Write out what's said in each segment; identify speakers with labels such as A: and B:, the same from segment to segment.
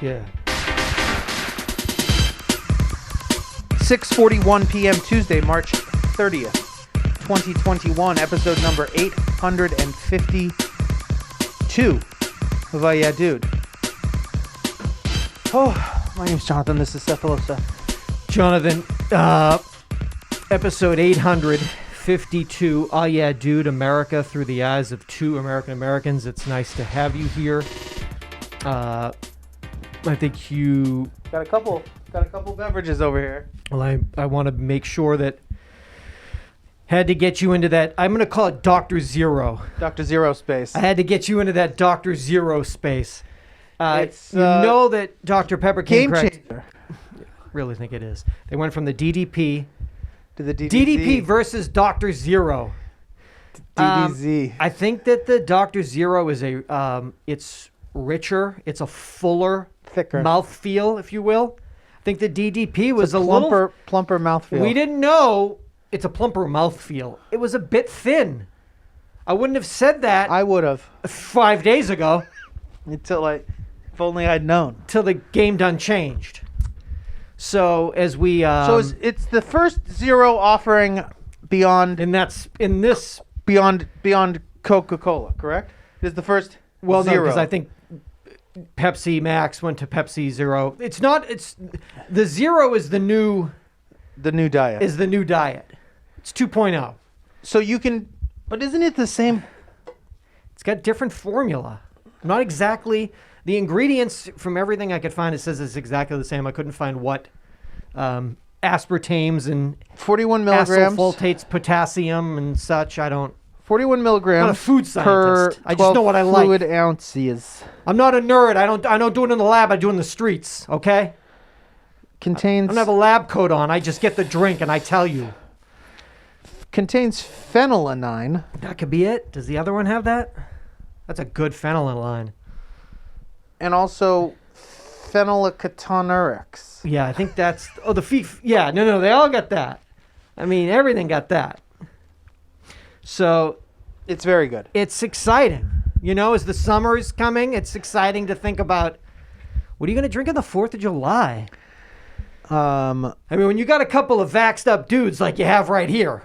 A: Yeah.
B: 6:41 p.m. Tuesday, March 30th, 2021, episode number 852 of Yeah Dude. Oh, my name's Jonathan. This is Cephalosa.
A: Jonathan, episode 852, Yeah Dude, America through the eyes of two American Americans. It's nice to have you here. I think you...
B: Got a couple beverages over here.
A: Well, I want to make sure that... Had to get you into that... I'm going to call it Dr. Zero.
B: Dr. Zero space.
A: I had to get you into that Dr. Zero space.
B: It's,
A: you know that Dr. Pepper came
B: Game
A: correct.
B: changer.
A: Really think it is. They went from the DDP...
B: To the DDZ.
A: DDP versus Dr. Zero.
B: DDZ.
A: I think that the Dr. Zero is it's richer. It's a fuller...
B: Thicker.
A: Mouthfeel, if you will. I think the DDP was a
B: plumper mouthfeel.
A: We didn't know it's a plumper mouthfeel. It was a bit thin. I wouldn't have said that.
B: I would have
A: 5 days ago.
B: Until if only I'd known.
A: Till the game done changed. So as we
B: so it's the first Zero offering beyond,
A: and that's in this
B: beyond Coca-Cola, correct? This is the first
A: Zero.
B: Zero.
A: Because I think Pepsi Max went to Pepsi Zero. It's the Zero is the new
B: diet.
A: Is the new diet. It's 2.0.
B: So you can, but isn't it the same?
A: It's got different formula. Not exactly the ingredients from everything I could find. It says it's exactly the same. I couldn't find what aspartames and
B: 41 milligrams,
A: sulfates, potassium and such. I don't.
B: 41 milligrams.
A: I'm not a food scientist.
B: Per
A: I just know what I like.
B: Fluid ounces.
A: I'm not a nerd. I don't do it in the lab. I do it in the streets. Okay.
B: Contains.
A: I don't have a lab coat on. I just get the drink and I tell you.
B: Contains phenylalanine.
A: That could be it. Does the other one have that? That's a good phenylalanine.
B: And also phenylketonurics.
A: Yeah, I think that's... Oh, the feet... Yeah, no, they all got that. I mean, everything got that. So...
B: It's very good.
A: It's exciting. You know, as the summer is coming, it's exciting to think about, what are you going to drink on the 4th of July? I mean, when you got a couple of vaxxed up dudes like you have right here.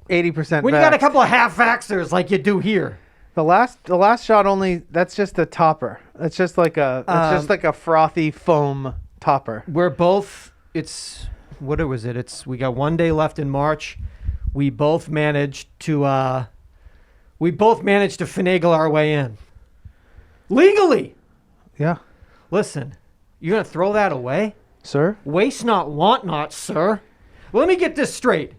B: 80%
A: When you got a couple of half-vaxxers like you do here.
B: The last shot only, that's just a topper. It's just like a frothy foam topper.
A: We're both, what was it? We got 1 day left in March. We both managed to finagle our way in. Legally.
B: Yeah.
A: Listen, you're going to throw that away?
B: Sir?
A: Waste not, want not, sir. Well, let me get this straight.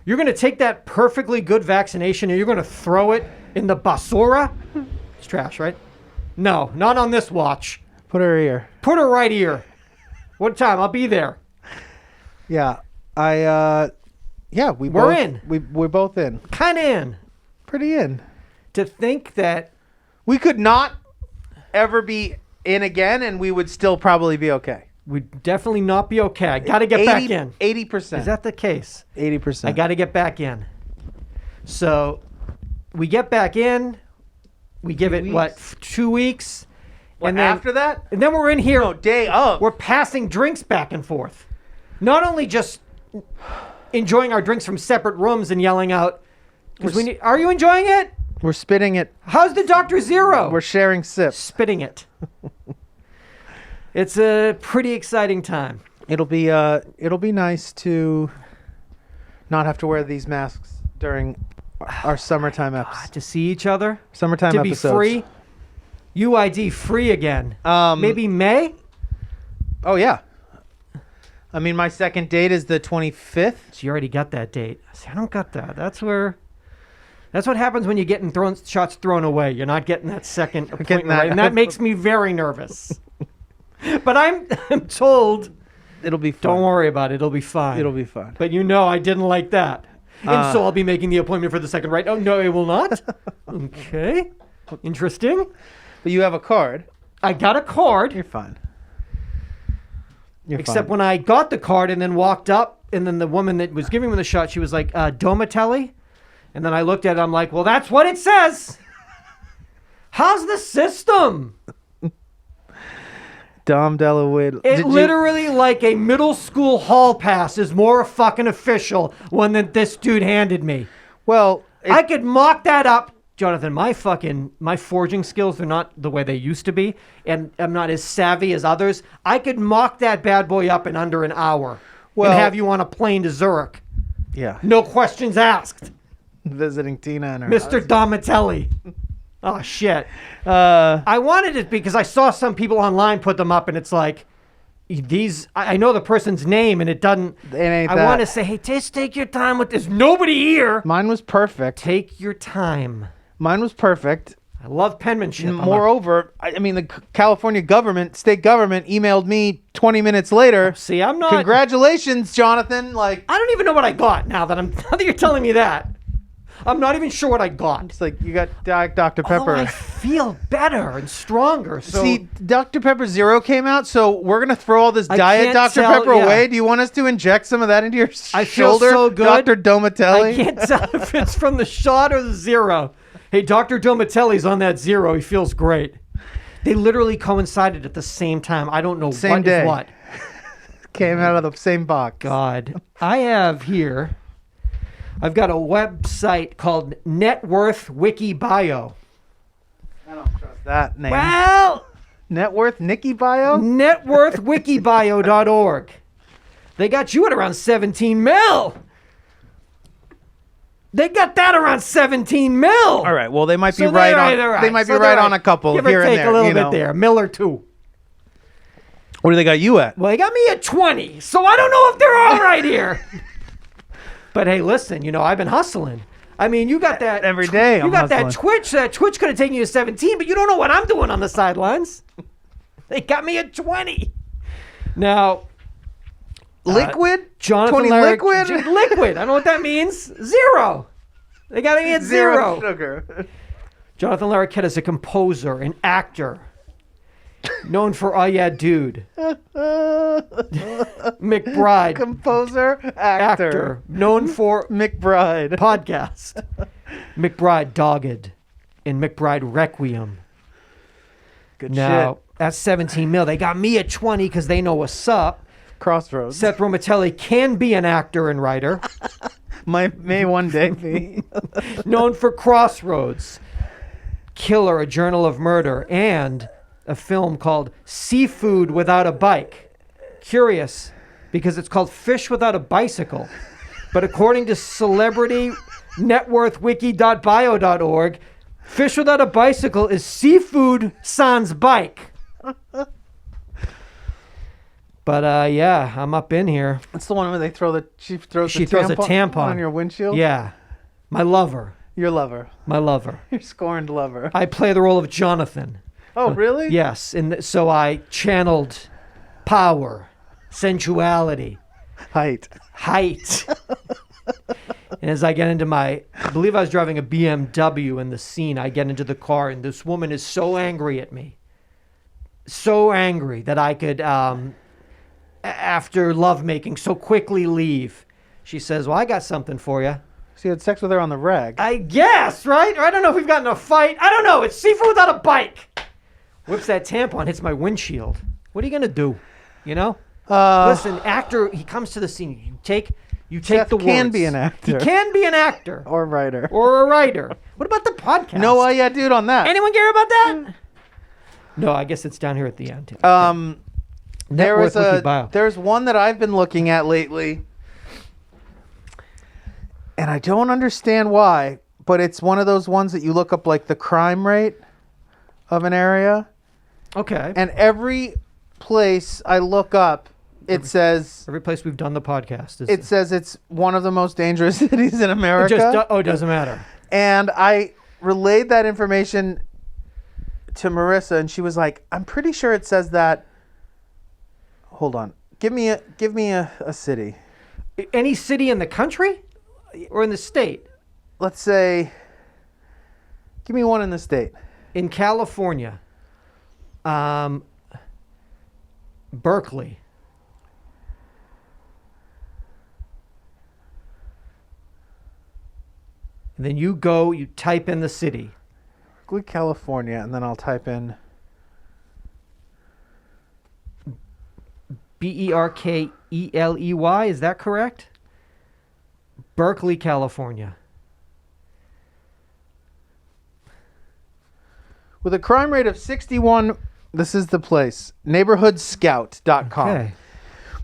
A: You're going to take that perfectly good vaccination and you're going to throw it in the basura? It's trash, right? No, not on this watch.
B: Put her here.
A: Put her right here. What time? I'll be there.
B: Yeah. We're
A: in.
B: We're both in.
A: Kind of in.
B: Pretty in.
A: To think that
B: we could not ever be in again and we would still probably be okay.
A: We'd definitely not be okay. I got to get back in.
B: 80%.
A: Is that the case?
B: 80%.
A: I got to get back in. So we get back in. We give it, 2 weeks?
B: And then after that?
A: And then we're in here.
B: No, day of.
A: We're passing drinks back and forth. Not only just enjoying our drinks from separate rooms and yelling out. Are you enjoying it?
B: We're spitting it.
A: How's the Dr. Zero?
B: We're sharing sips.
A: Spitting it. It's a pretty exciting time.
B: It'll be nice to not have to wear these masks during our summertime episodes.
A: To see each other.
B: Summertime episodes.
A: To be free. UID free again. Maybe May?
B: Oh, yeah. I mean, my second date is the 25th.
A: So you already got that date. See, I don't got that. That's what happens when you're getting shots thrown away. You're not getting that second appointment. Right? And that makes me very nervous. But I'm told
B: it'll be fine.
A: Don't worry about it. It'll be fine.
B: It'll be fine.
A: But I didn't like that. And so I'll be making the appointment for the second, right? Oh, no, it will not? Okay. Interesting.
B: But you have a card.
A: I got a card.
B: You're fine.
A: Except when I got the card and then walked up, and then the woman that was giving me the shot, she was like, Domatelli? And then I looked at it, I'm like, well, that's what it says. How's the system?
B: Dom DeLuise.
A: It literally, like a middle school hall pass, is more fucking official one that this dude handed me.
B: Well,
A: I could mock that up. Jonathan, my forging skills are not the way they used to be, and I'm not as savvy as others. I could mock that bad boy up in under an hour and have you on a plane to Zurich.
B: Yeah.
A: No questions asked.
B: Visiting Tina and her
A: Mr.
B: house.
A: Donatelli. Oh, shit. I wanted it because I saw some people online put them up, and it's like, I know the person's name, and it doesn't.
B: It ain't
A: I
B: that.
A: want to say, hey, just take your time with this. Nobody here.
B: Mine was perfect.
A: Take your time.
B: Mine was perfect.
A: I love penmanship.
B: Moreover, I mean, the California government, state government, emailed me 20 minutes later.
A: See, I'm not.
B: Congratulations, Jonathan. Like,
A: I don't even know what I got now that you're telling me that. I'm not even sure what I got.
B: it's like you got Dr. Pepper.
A: Oh, I feel better and stronger. So
B: See, Dr. Pepper Zero came out, so we're gonna throw all this
A: I
B: Diet
A: can't
B: Dr.
A: tell-
B: Pepper
A: yeah.
B: away. Do you want us to inject some of that into your
A: I feel
B: shoulder,
A: so good.
B: Dr. Domitelli?
A: I can't tell if it's from the shot or the zero. Hey, Dr. Domitelli's on that zero. He feels great. They literally coincided at the same time. I don't know
B: Same
A: what
B: day.
A: is what.
B: Came out of the same box.
A: God. I have here, I've got a website called Net Worth Wiki Bio.
B: I don't trust that name.
A: Well,
B: Net worth Nikki Bio?
A: networthwikibio.org. They got you at around 17 mil. They got that around 17 mil.
B: All right. Well, they might be
A: So
B: right
A: they're
B: on.
A: they're
B: They might be
A: So
B: right
A: they're
B: on a couple
A: Give
B: here
A: or
B: and
A: take
B: there.
A: a little
B: you
A: bit
B: know.
A: there. Mill or two.
B: What do they got you at?
A: Well, they got me at 20, so I don't know if they're all right here. But hey, listen, I've been hustling. I mean, you got that
B: Every day
A: You
B: I'm
A: got that
B: hustling.
A: Twitch. That Twitch could have taken you to 17, but you don't know what I'm doing on the sidelines. They got me at 20. Now,
B: Liquid?
A: Jonathan
B: 20
A: Larrick,
B: liquid?
A: liquid. I don't know what that means. Zero. They got me at zero.
B: sugar.
A: Jonathan Larroquette is a composer, an actor, known for "Oh Yeah, Dude." McBride,
B: Composer, actor.
A: known for
B: McBride.
A: podcast. McBride Dogged and McBride Requiem.
B: Good
A: Now,
B: shit.
A: that's 17 mil. They got me at 20 because they know what's up.
B: Crossroads.
A: Seth Romatelli can be an actor and writer,
B: May one day be.
A: known for Crossroads, Killer, A Journal of Murder, and a film called Seafood Without a Bike. Curious, because it's called Fish Without a Bicycle. But according to celebrity networthwiki.bio.org, Fish Without a Bicycle is Seafood sans bike. But yeah, I'm up in here.
B: It's the one where she throws
A: She
B: the
A: throws a tampon
B: on your windshield.
A: Yeah. My lover.
B: Your lover.
A: My lover.
B: Your scorned lover.
A: I play the role of Jonathan.
B: Oh, really?
A: Yes. And so I channeled power, sensuality,
B: Height.
A: height. And as I get into I believe I was driving a BMW in the scene. I get into the car, and this woman is so angry at me. So angry that I could, after lovemaking, so quickly leave. She says, well, I got something for you.
B: So you had sex with her on the rag.
A: I guess, right? Or I don't know if we've gotten in a fight. I don't know. It's Seafood Without a Bike. Whips that tampon, hits my windshield. What are you going to do? Listen, actor, he comes to the scene. You take
B: Seth
A: the words.
B: can be an actor.
A: He can be an actor.
B: Or writer.
A: Or a writer. What about the podcast?
B: No, yeah, dude, on that.
A: Anyone care about that? No, I guess it's down here at the end.
B: There was
A: Networth Wiki Bio.
B: there's one that I've been looking at lately, and I don't understand why, but it's one of those ones that you look up like the crime rate of an area,
A: Okay.
B: and every place I look up, it says
A: Every place we've done the podcast is.
B: it says it's one of the most dangerous cities in America.
A: It doesn't matter.
B: And I relayed that information to Marissa, and she was like, "I'm pretty sure it says that." Hold on. Give me a city.
A: Any city in the country or in the state?
B: Let's say, give me one in the state.
A: In California, Berkeley. And then you type in the city.
B: Berkeley, California, and then I'll type in
A: Berkeley. Is that correct? Berkeley, California.
B: With a crime rate of 61, this is the place, neighborhoodscout.com.
A: Okay.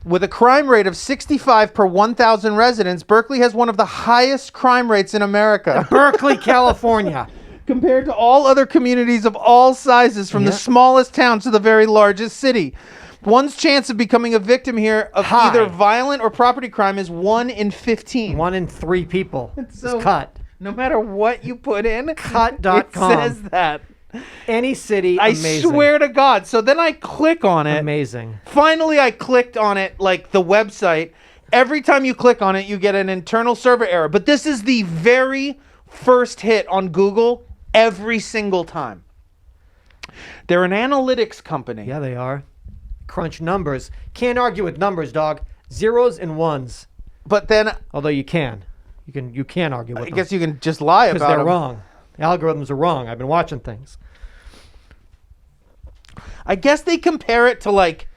B: With a crime rate of 65 per 1,000 residents, Berkeley has one of the highest crime rates in America.
A: Berkeley, California.
B: Compared to all other communities of all sizes, from the
A: Yeah.
B: smallest town to the very largest city. One's chance of becoming a victim here of
A: High.
B: either violent or property crime is 1 in 15.
A: 1 in 3 people
B: So-
A: is cut.
B: No matter what you put in,
A: Cut.com.
B: it says that.
A: Any city,
B: I
A: amazing.
B: swear to God. So then I click on it.
A: Amazing.
B: Finally, I clicked on it, like the website. Every time you click on it, you get an internal server error. But this is the very first hit on Google every single time. They're an analytics company.
A: Yeah, they are. Crunch numbers. Can't argue with numbers, dog. Zeros and ones.
B: But then
A: Although you can. You can argue with
B: I
A: them.
B: guess you can just lie
A: Because
B: about
A: they're
B: them.
A: wrong. The algorithms are wrong. I've been watching things.
B: I guess they compare it to like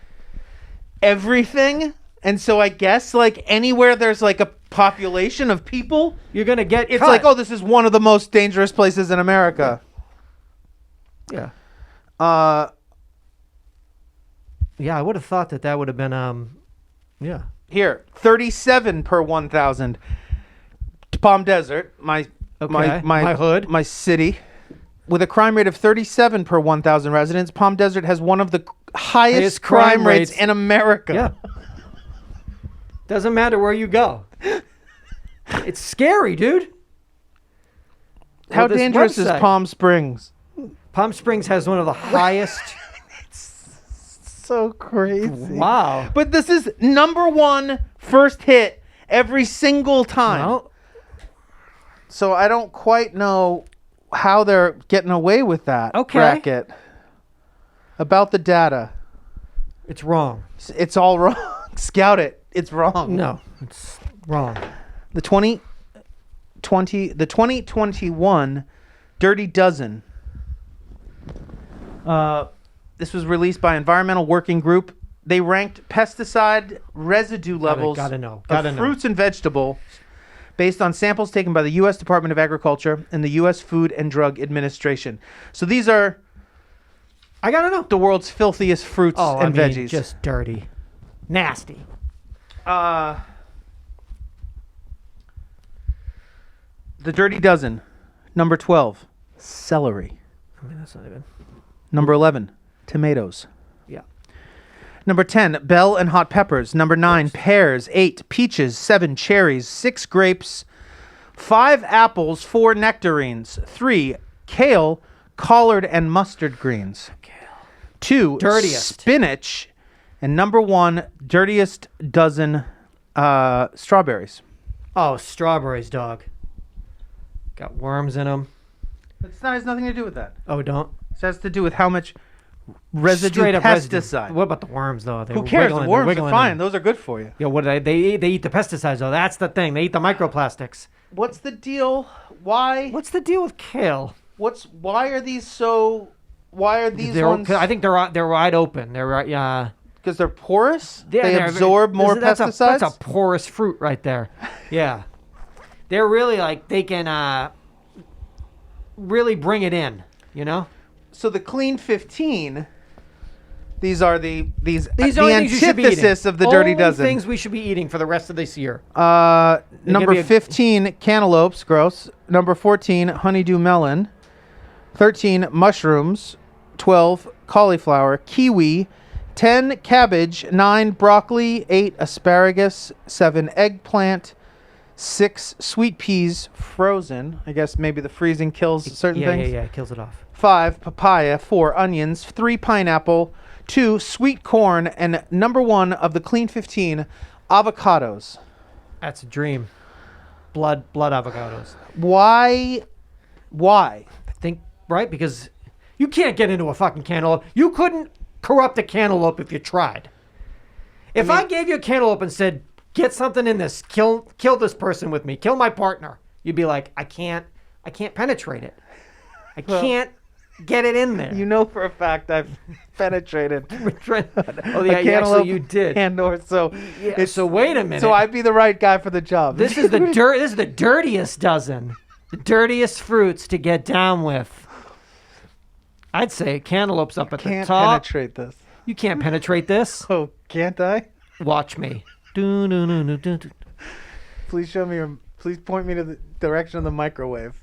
B: everything. And so I guess like anywhere there's like a population of people,
A: You're going to get
B: it's
A: cut.
B: like, oh, this is one of the most dangerous places in America.
A: Yeah.
B: Uh,
A: Yeah, I would have thought that would have been, yeah.
B: Here, 37 per 1,000. Palm Desert, my
A: My hood.
B: my city, with a crime rate of 37 per 1,000 residents. Palm Desert has one of the highest
A: Highest
B: crime
A: crime
B: rates
A: rates.
B: in America.
A: Yeah. Doesn't matter where you go. It's scary, dude.
B: How
A: Well, this
B: dangerous is
A: website-
B: Palm Springs?
A: Palm Springs has one of the highest.
B: So crazy.
A: Wow.
B: But this is number one first hit every single time.
A: Well,
B: So I don't quite know how they're getting away with that
A: Okay.
B: racket. About the data.
A: it's wrong.
B: It's all wrong. Scout it. It's wrong.
A: No, it's wrong.
B: The 2021 Dirty Dozen. This was released by Environmental Working Group. They ranked pesticide residue levels
A: gotta know.
B: of fruits and vegetables based on samples taken by the U.S. Department of Agriculture and the U.S. Food and Drug Administration. So these are
A: I gotta know.
B: the world's filthiest fruits
A: Oh,
B: and
A: I mean,
B: veggies.
A: just dirty, nasty.
B: The Dirty Dozen. Number 12, celery.
A: I mean, that's not even.
B: Number 11, tomatoes.
A: Yeah.
B: Number 10, bell and hot peppers. Number 9, pears. 8, peaches. 7, cherries. 6, grapes. 5, apples. 4, nectarines. 3, kale, collard, and mustard greens. 2,
A: Dirtiest.
B: spinach. And number 1, dirtiest dozen, strawberries.
A: Oh, strawberries, dog. Got worms in them.
B: That has nothing to do with that.
A: Oh, don't.
B: It has to do with how much residue
A: Straight up residue.
B: pesticide.
A: What about the worms, though? They
B: Who
A: were
B: cares?
A: wiggling-
B: The
A: they're
B: worms are
A: wiggling
B: fine.
A: in.
B: Those are good for you.
A: Yeah, what do they eat the pesticides, though. That's the thing. They eat the microplastics.
B: What's the deal? Why?
A: What's the deal with kale?
B: Why are these so? Why are these ones?
A: I think they're wide open. They're right. Yeah.
B: Because they're porous.
A: Yeah,
B: they
A: they're-
B: absorb more
A: that's
B: pesticides.
A: That's a porous fruit right there. Yeah. They're really like they can really bring it in. You know.
B: So the Clean 15. These are the
A: These
B: the
A: are the things you should be eating.
B: antithesis of the Dirty
A: Only
B: Dozen.
A: things we should be eating for the rest of this year.
B: Number
A: be a-
B: 15, cantaloupes, gross. Number 14, honeydew melon. 13, mushrooms. 12, cauliflower. Kiwi. 10, cabbage. 9, broccoli. 8, asparagus. 7, eggplant. 6, sweet peas, frozen. I guess maybe the freezing kills certain things.
A: Yeah. It kills it off.
B: 5, papaya. 4, onions. 3, pineapple. 2, sweet corn. And number 1 of the Clean 15, avocados.
A: That's a dream. Blood avocados.
B: Why?
A: I think right because you can't get into a fucking cantaloupe. You couldn't corrupt a cantaloupe if you tried. If I gave you a cantaloupe and said, "Get something in this. Kill this person with me. Kill my partner," you'd be like, "I can't penetrate it. I can't Get it in there.
B: You know for a fact I've penetrated
A: Oh yeah,
B: a
A: actually you did.
B: Candor, so
A: Yeah, so wait a minute.
B: so I'd be the right guy for the job.
A: This is the This is the dirtiest dozen. The dirtiest fruits to get down with. I'd say cantaloupe's up at the
B: Can't
A: top.
B: penetrate this.
A: You can't penetrate this.
B: Oh, can't I?
A: Watch me. Do, do, do, do, do, do.
B: Please show me your. Please point me to the direction of the microwave.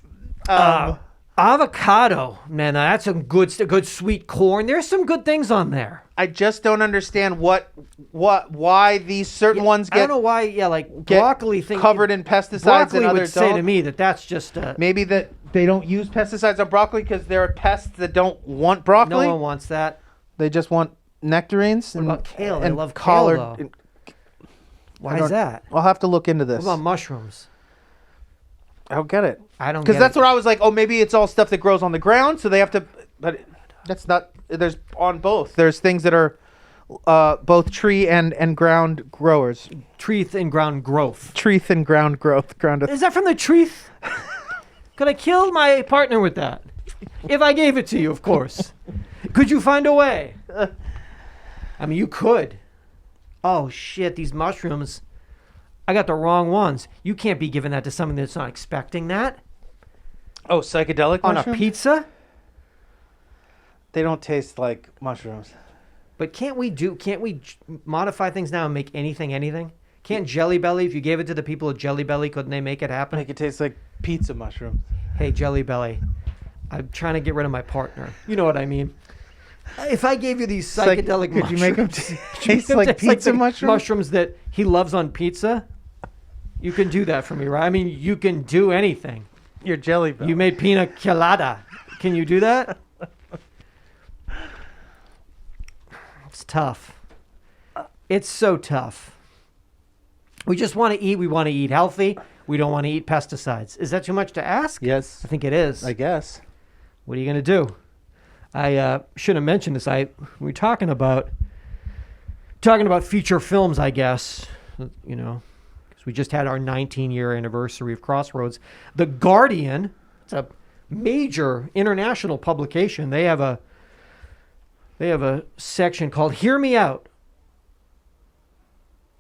A: Avocado, man, now that's some good sweet corn. There's some good things on there.
B: I just don't understand why these certain ones
A: I don't
B: get
A: know why. Yeah, like broccoli thing
B: covered in pesticides
A: broccoli
B: and
A: would
B: others
A: say
B: don't.
A: to me that's just
B: Maybe that they don't use pesticides on broccoli because there are pests that don't want broccoli.
A: no one wants that.
B: They just want nectarines.
A: What about kale? I
B: and
A: love
B: collard.
A: kale, though.
B: and-
A: Why
B: don't-
A: is that?
B: I'll have to look into this.
A: What about mushrooms?
B: I'll get it.
A: I don't
B: Because
A: get
B: that's
A: it.
B: what I was like. Oh, maybe it's all stuff that grows on the ground, so they have to. But that's not. There's on both. There's things that are both tree and ground growers.
A: Treeth and ground growth.
B: Treeth and ground growth.
A: Is that from the treeth? Could I kill my partner with that? If I gave it to you, of course. Could you find a way? I mean, you could. Oh, shit, these mushrooms. I got the wrong ones. You can't be giving that to someone that's not expecting that.
B: Oh, psychedelic
A: On
B: mushrooms?
A: a pizza?
B: They don't taste like mushrooms.
A: But can't we modify things now and make anything? Can't Jelly Belly, if you gave it to the people at Jelly Belly, couldn't they make it happen?
B: Make it taste like pizza mushrooms.
A: Hey, Jelly Belly, I'm trying to get rid of my partner. You know what I mean? If I gave you these psychedelic
B: Could
A: mushrooms,
B: you make them taste like pizza
A: the
B: mushrooms?
A: mushrooms that he loves on pizza, you can do that for me, right? I mean, you can do anything.
B: Your jelly belly.
A: You made pina colada. Can you do that? It's tough. It's so tough. We just want to eat. We want to eat healthy. We don't want to eat pesticides. Is that too much to ask?
B: Yes,
A: I think it is.
B: I guess.
A: What are you going to do? I should have mentioned this. We were talking about feature films, I guess. You know, because we just had our 19-year anniversary of Crossroads. The Guardian, it's a major international publication. They have a section called "Hear Me Out."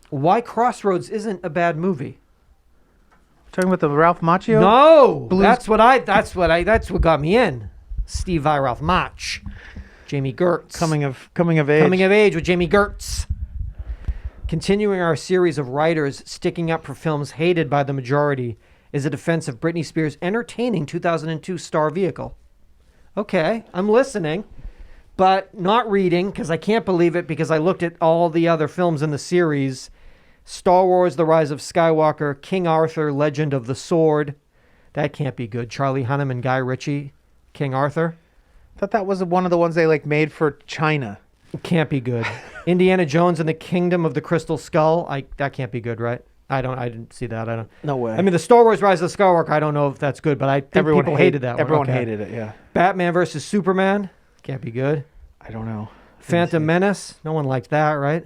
A: Why Crossroads isn't a bad movie?
B: Talking about the Ralph Macchio?
A: No,
B: Blues-
A: that's what got me in. Steve Vai, Ralph Mach, Jamie Gertz.
B: Coming of age.
A: Coming of age with Jamie Gertz. Continuing our series of writers sticking up for films hated by the majority is a defense of Britney Spears' entertaining 2002 star vehicle. Okay, I'm listening, but not reading because I can't believe it because I looked at all the other films in the series. Star Wars: The Rise of Skywalker, King Arthur, Legend of the Sword. That can't be good. Charlie Hunnam and Guy Ritchie, King Arthur.
B: I thought that was one of the ones they made for China.
A: It can't be good. Indiana Jones and the Kingdom of the Crystal Skull. That can't be good, right? I didn't see that. I don't.
B: No way.
A: I mean, the Star Wars: Rise of Skywalker. I don't know if that's good, but I think people hated that one.
B: Everyone
A: Okay.
B: hated it. Yeah.
A: Batman versus Superman. Can't be good.
B: I don't know.
A: Phantom Menace. No one liked that, right?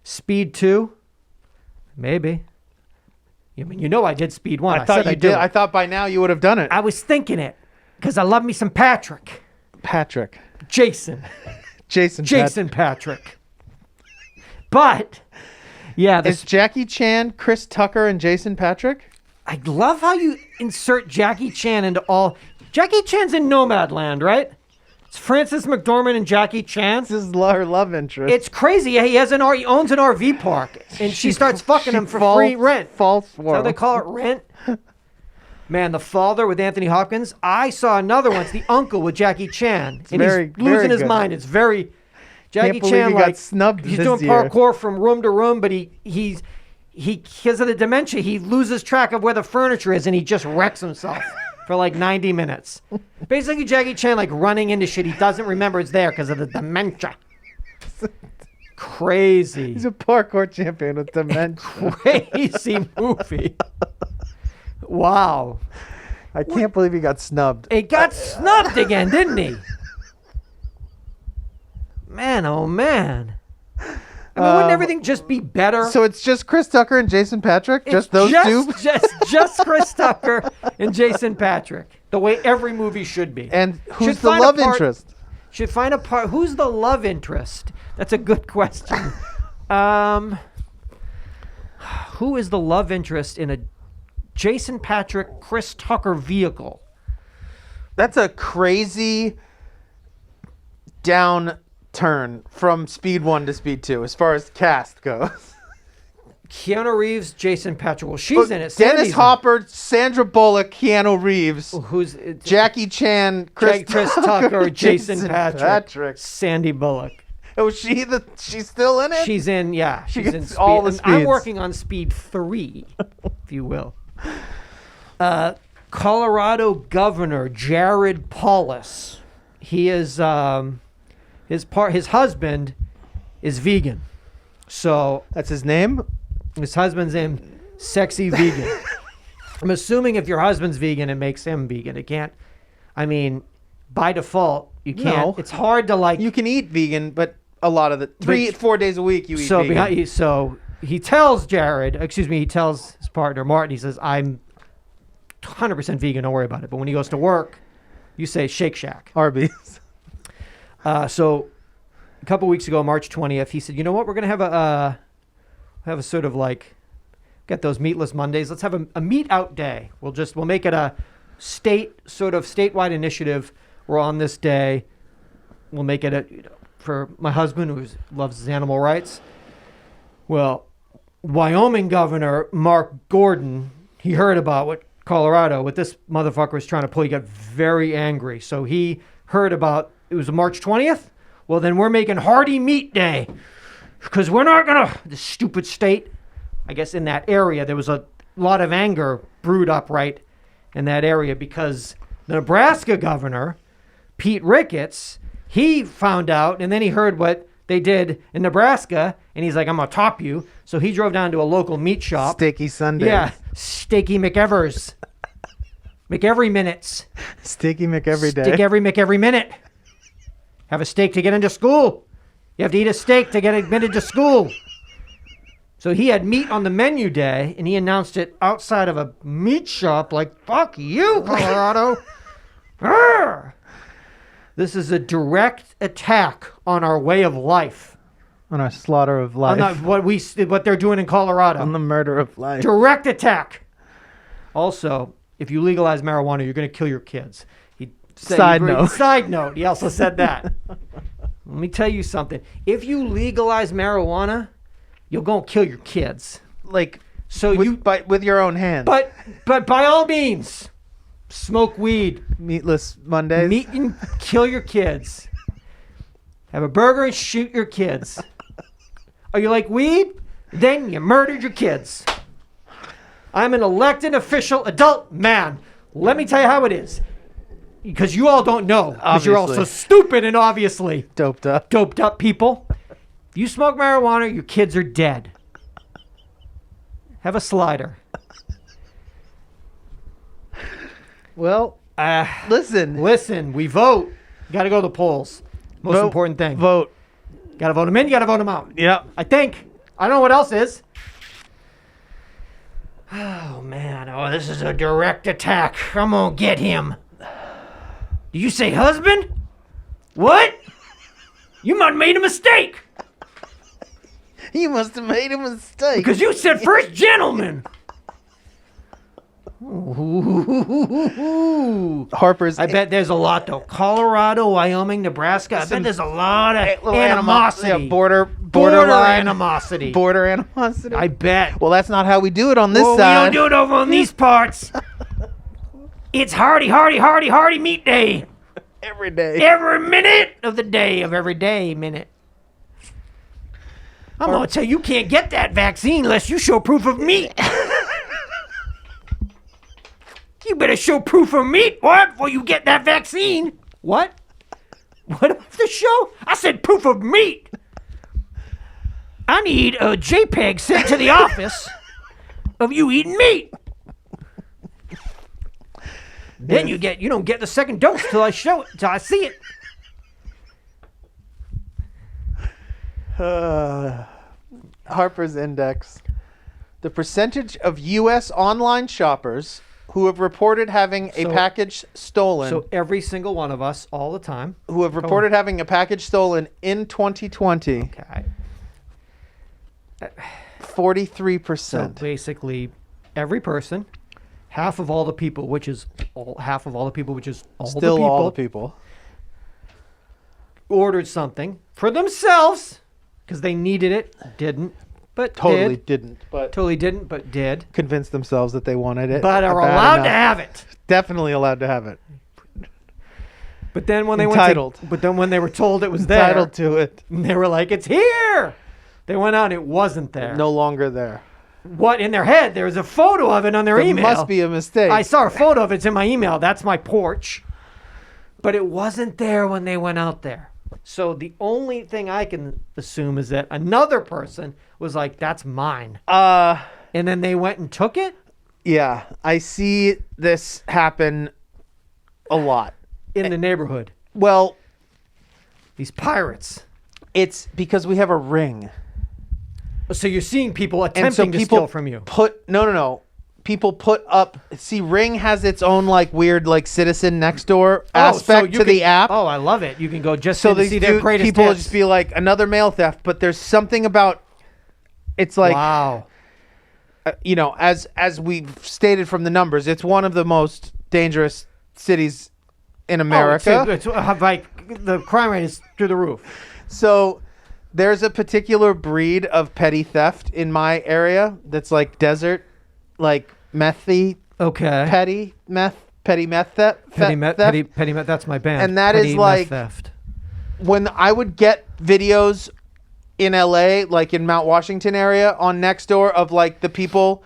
A: Speed 2. Maybe. I mean, you know I did Speed 1.
B: I thought
A: said
B: you
A: I'd do
B: did.
A: it.
B: I thought by now you would have done it.
A: I was thinking it because I love me some Patrick.
B: Patrick.
A: Jason
B: Jason.
A: Patrick. But, yeah.
B: Is Jackie Chan, Chris Tucker, and Jason Patrick?
A: I love how you insert Jackie Chan into all. Jackie Chan's in Nomadland, right? It's Frances McDormand and Jackie Chan.
B: This is her love interest.
A: It's crazy. He owns an RV park, and she starts fucking him for free rent.
B: False
A: Is that what they call it, rent? Man, The Father with Anthony Hopkins. I saw another one. It's The Uncle with Jackie Chan. And
B: very-
A: he's losing
B: very
A: his
B: good.
A: mind. It's very... Jackie
B: believe
A: Chan,
B: he got snubbed
A: he's
B: this
A: doing
B: year.
A: parkour from room to room, but he because of the dementia, he loses track of where the furniture is, and he just wrecks himself for 90 minutes. Basically, Jackie Chan running into shit he doesn't remember it's there because of the dementia. Crazy.
B: He's a parkour champion with dementia.
A: Crazy movie. Wow.
B: I can't believe he got snubbed.
A: He got snubbed again, didn't he? Man, oh man. I mean, wouldn't everything just be better?
B: So it's just Chris Tucker and Jason Patrick?
A: It's
B: Just those two?
A: Just Chris Tucker and Jason Patrick. the way every movie should be.
B: And who's
A: Should
B: the
A: find a
B: love
A: part-
B: interest?
A: Should find a part. Who's the love interest? That's a good question. Who is the love interest in a Jason Patric, Chris Tucker vehicle?
B: That's a crazy downturn from Speed 1 to Speed 2 as far as cast goes.
A: Keanu Reeves, Jason Patric. Well, she's in it. Sandy's
B: Dennis
A: in it.
B: Hopper, Sandra Bullock, Keanu Reeves,
A: Who's
B: Jackie Chan, Chris
A: Tucker, Jason Patrick, Sandy Bullock.
B: Oh, she's still in it?
A: She's in, yeah. She's in
B: gets
A: Speed.
B: all the
A: and I'm
B: speeds.
A: working on Speed 3, if you will. Colorado Governor Jared Polis. He is his husband is vegan. So
B: That's his name?
A: his husband's name Sexy Vegan. I'm assuming if your husband's vegan, it makes him vegan. It can't. I mean, by default, you can't.
B: No.
A: It's hard to like.
B: You can eat vegan, but a lot of the 4 days a week you eat
A: So
B: vegan.
A: so he tells he tells his partner Martin. He says, "I'm 100% vegan. Don't worry about it." But when he goes to work, you say Shake Shack.
B: Arby's.
A: So a couple weeks ago, March 20th, he said, "You know what? We're gonna have a sort of like get those meatless Mondays. Let's have a meat out day. We'll make it a statewide initiative. We're on this day. We'll make it for my husband who loves his animal rights." Well, Wyoming Governor Mark Gordon, he heard about what this motherfucker was trying to pull. He got very angry. So he heard about it was March 20th. Well, then we're making Hearty Meat Day because we're not gonna. The stupid state. I guess in that area there was a lot of anger brewed up right in that area because the Nebraska governor Pete Ricketts, he found out and then he heard what they did in Nebraska and he's like, "I'm gonna top you." So he drove down to a local meat shop.
B: Steaky Sundays.
A: Yeah, Steaky McEvers. McEvery minutes.
B: Steaky McEvery day.
A: Steak every minute. Have a steak to get into school. You have to eat a steak to get admitted to school. So he had meat on the menu day, and he announced it outside of a meat shop like, "Fuck you, Colorado." Arr! This is a direct attack on our way of life.
B: On our slaughter of life.
A: On what they're doing in Colorado.
B: On the murder of life.
A: Direct attack. Also, if you legalize marijuana, you're going to kill your kids. Side note. He also said that. Let me tell you something. If you legalize marijuana, you'll go and kill your kids.
B: Like,
A: So
B: with your own hands.
A: but by all means, smoke weed.
B: Meatless Mondays.
A: Meat and kill your kids. Have a burger and shoot your kids. Are you like weed? Then you murdered your kids. I'm an elected official adult man. Let me tell you how it is. Because you all don't know. Because you're all so
B: Obviously.
A: stupid and obviously
B: Doped up.
A: doped up people. If you smoke marijuana, your kids are dead. Have a slider.
B: Well, listen.
A: Listen, we vote. You got to go to the polls. Most important thing.
B: Vote.
A: Got to vote them in, you got to vote them out.
B: Yep.
A: I think. I don't know what else is. Oh, man. Oh, this is a direct attack. I'm going to get him. Did you say husband? What? You might have made a mistake.
B: You must have made a mistake.
A: Because you said first gentleman. Ooh.
B: Harper's.
A: I bet there's a lot, though. Colorado, Wyoming, Nebraska. I bet there's a lot of animosity.
B: Yeah, border
A: animosity.
B: Border animosity.
A: I bet.
B: Well, that's not how we do it on this
A: Well,
B: side.
A: we don't do it over on these parts. It's Hearty Meat Day.
B: Every day.
A: Every minute of the day of every day minute. I'm going to tell you can't get that vaccine unless you show proof of meat. You better show proof of meat, what, before you get that vaccine. What? What about the show? I said proof of meat. I need a JPEG sent to the office of you eating meat. Then you don't get the second dose till I show it, till I see it.
B: Harper's Index. The percentage of U.S. online shoppers who have reported having a
A: So-
B: package stolen.
A: So every single one of us, all the time.
B: who have reported having a package stolen in 2020.
A: Okay.
B: 43%.
A: So basically, every person, half of all the people, which is half of all the people, which is all
B: Still
A: the people,
B: all the people.
A: ordered something for themselves because they needed it, didn't, but
B: Totally
A: did.
B: didn't, but
A: Totally didn't, but did.
B: convinced themselves that they wanted it.
A: But are
B: bad
A: allowed
B: enough.
A: to have it.
B: Definitely allowed to have it.
A: But then when they
B: Entitled.
A: but then when they were told it was there,
B: Entitled to it.
A: they were like, "It's here." They went out and it wasn't there.
B: No longer there.
A: What in their head? There was a photo of it on their
B: There
A: email.
B: must be a mistake.
A: I saw a photo of it. It's in my email. That's my porch. But it wasn't there when they went out there. So the only thing I can assume is that another person was like, "That's mine," and then they went and took it
B: Yeah, I see this happen a lot.
A: in the neighborhood.
B: Well,
A: These pirates.
B: it's because we have a ring.
A: So you're seeing people
B: And so
A: attempting to
B: people
A: steal from you.
B: no. People put up. See, Ring has its own like weird like citizen next door
A: so
B: aspect
A: you
B: to the
A: can-
B: app.
A: Oh, I love it. You can go just
B: so
A: in to
B: these
A: see their greatest
B: people will
A: hits.
B: just be like another mail theft, but there's something about. It's like
A: wow.
B: you know, as we've stated from the numbers, it's one of the most dangerous cities in America.
A: It's like the crime rate is through the roof.
B: So there's a particular breed of petty theft in my area that's like desert, like methy,
A: Okay.
B: petty meth theft.
A: Petty meth. That's my band.
B: And that
A: Petty
B: is
A: meth
B: like-
A: theft.
B: When I would get videos in LA, like in Mount Washington area on Nextdoor of like the people,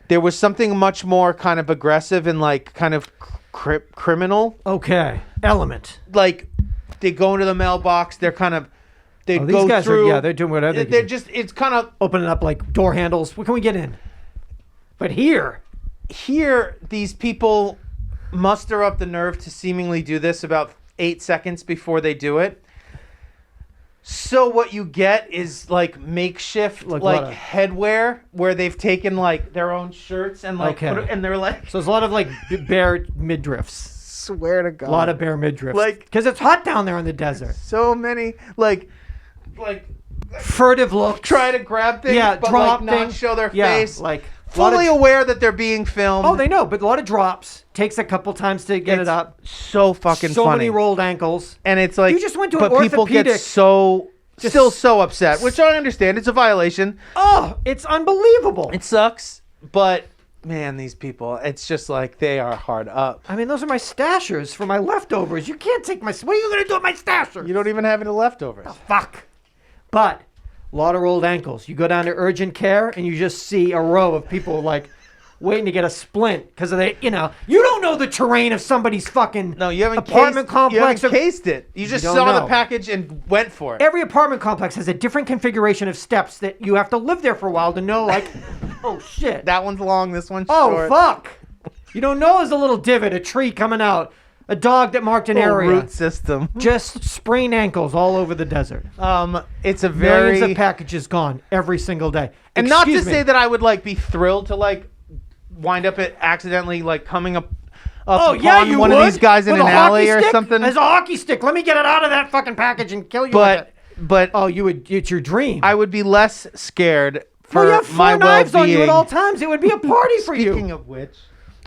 B: there was something much more kind of aggressive and like kind of criminal.
A: Okay. Element.
B: Like they go into the mailbox, they're kind of, they
A: Oh,
B: go
A: these guys
B: through.
A: are. Yeah, they're doing whatever. They
B: They're
A: can.
B: just, it's kind of,
A: Opening up like door handles. What can we get in? But here,
B: these people muster up the nerve to seemingly do this about 8 seconds before they do it. So what you get is like makeshift
A: Like
B: like
A: what?
B: headwear where they've taken like their own shirts and like
A: Okay.
B: put it, and they're like,
A: so there's a lot of like bare midriffs.
B: swear to God,
A: A lot of bare midriffs.
B: Like-
A: because it's hot down there in the desert.
B: so many like
A: Furtive looks.
B: try to grab things,
A: Yeah,
B: but
A: drop
B: like not
A: things.
B: show their
A: Yeah,
B: face.
A: like a lot of-
B: fully aware that they're being filmed.
A: Oh, they know, but a lot of drops. Takes a couple times to get
B: It's
A: it up.
B: so fucking
A: So
B: funny.
A: many rolled ankles.
B: And it's like,
A: You just went to
B: but
A: an
B: people get
A: orthopedic-
B: still so upset, which I understand. It's a violation.
A: Oh, it's unbelievable.
B: It sucks, but man, these people, it's just like they are hard up.
A: I mean, those are my stashers for my leftovers. You can't take my. What are you gonna do with my stashers?
B: You don't even have any leftovers.
A: Fuck. But a lot of rolled ankles. You go down to urgent care and you just see a row of people like waiting to get a splint because of you don't know the terrain of somebody's fucking
B: No, you haven't
A: apartment complex.
B: You haven't cased it. You just
A: don't
B: saw the
A: know.
B: package and went for it.
A: Every apartment complex has a different configuration of steps that you have to live there for a while to know. Like, oh shit.
B: That one's long. This one's
A: Oh
B: short.
A: fuck. You don't know there's a little divot, a tree coming out, a dog that marked an
B: Little
A: area.
B: root system.
A: Just sprained ankles all over the desert.
B: It's a
A: Millions
B: very
A: of packages gone every single day.
B: and not to
A: Excuse me.
B: say that I would like be thrilled to like wind up at accidentally like coming up
A: Oh
B: upon
A: yeah, you
B: one
A: would.
B: of these guys in
A: With
B: an
A: a hockey
B: alley or
A: stick?
B: something.
A: As a hockey stick, let me get it out of that fucking package and kill you. with
B: But
A: it. Oh, you would. It's your dream.
B: I would be less scared for
A: well, you have 4
B: my
A: knives on you
B: well-being.
A: at all times. It would be a party for you.
B: Speaking of which,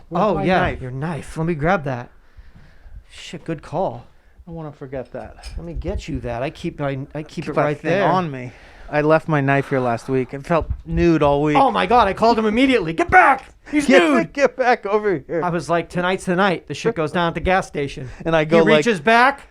B: where's
A: Oh
B: my
A: yeah,
B: knife?
A: your knife. Let me grab that. Shit, good call.
B: I want to forget that.
A: Let me get you that. I keep it
B: That
A: right
B: thing
A: there.
B: on me. I left my knife here last week. I felt nude all week.
A: Oh my god! I called him immediately. Get back! He's nude.
B: Get back over here.
A: I was like, tonight's the night. The shit goes down at the gas station.
B: And I go
A: he
B: like-
A: reaches back.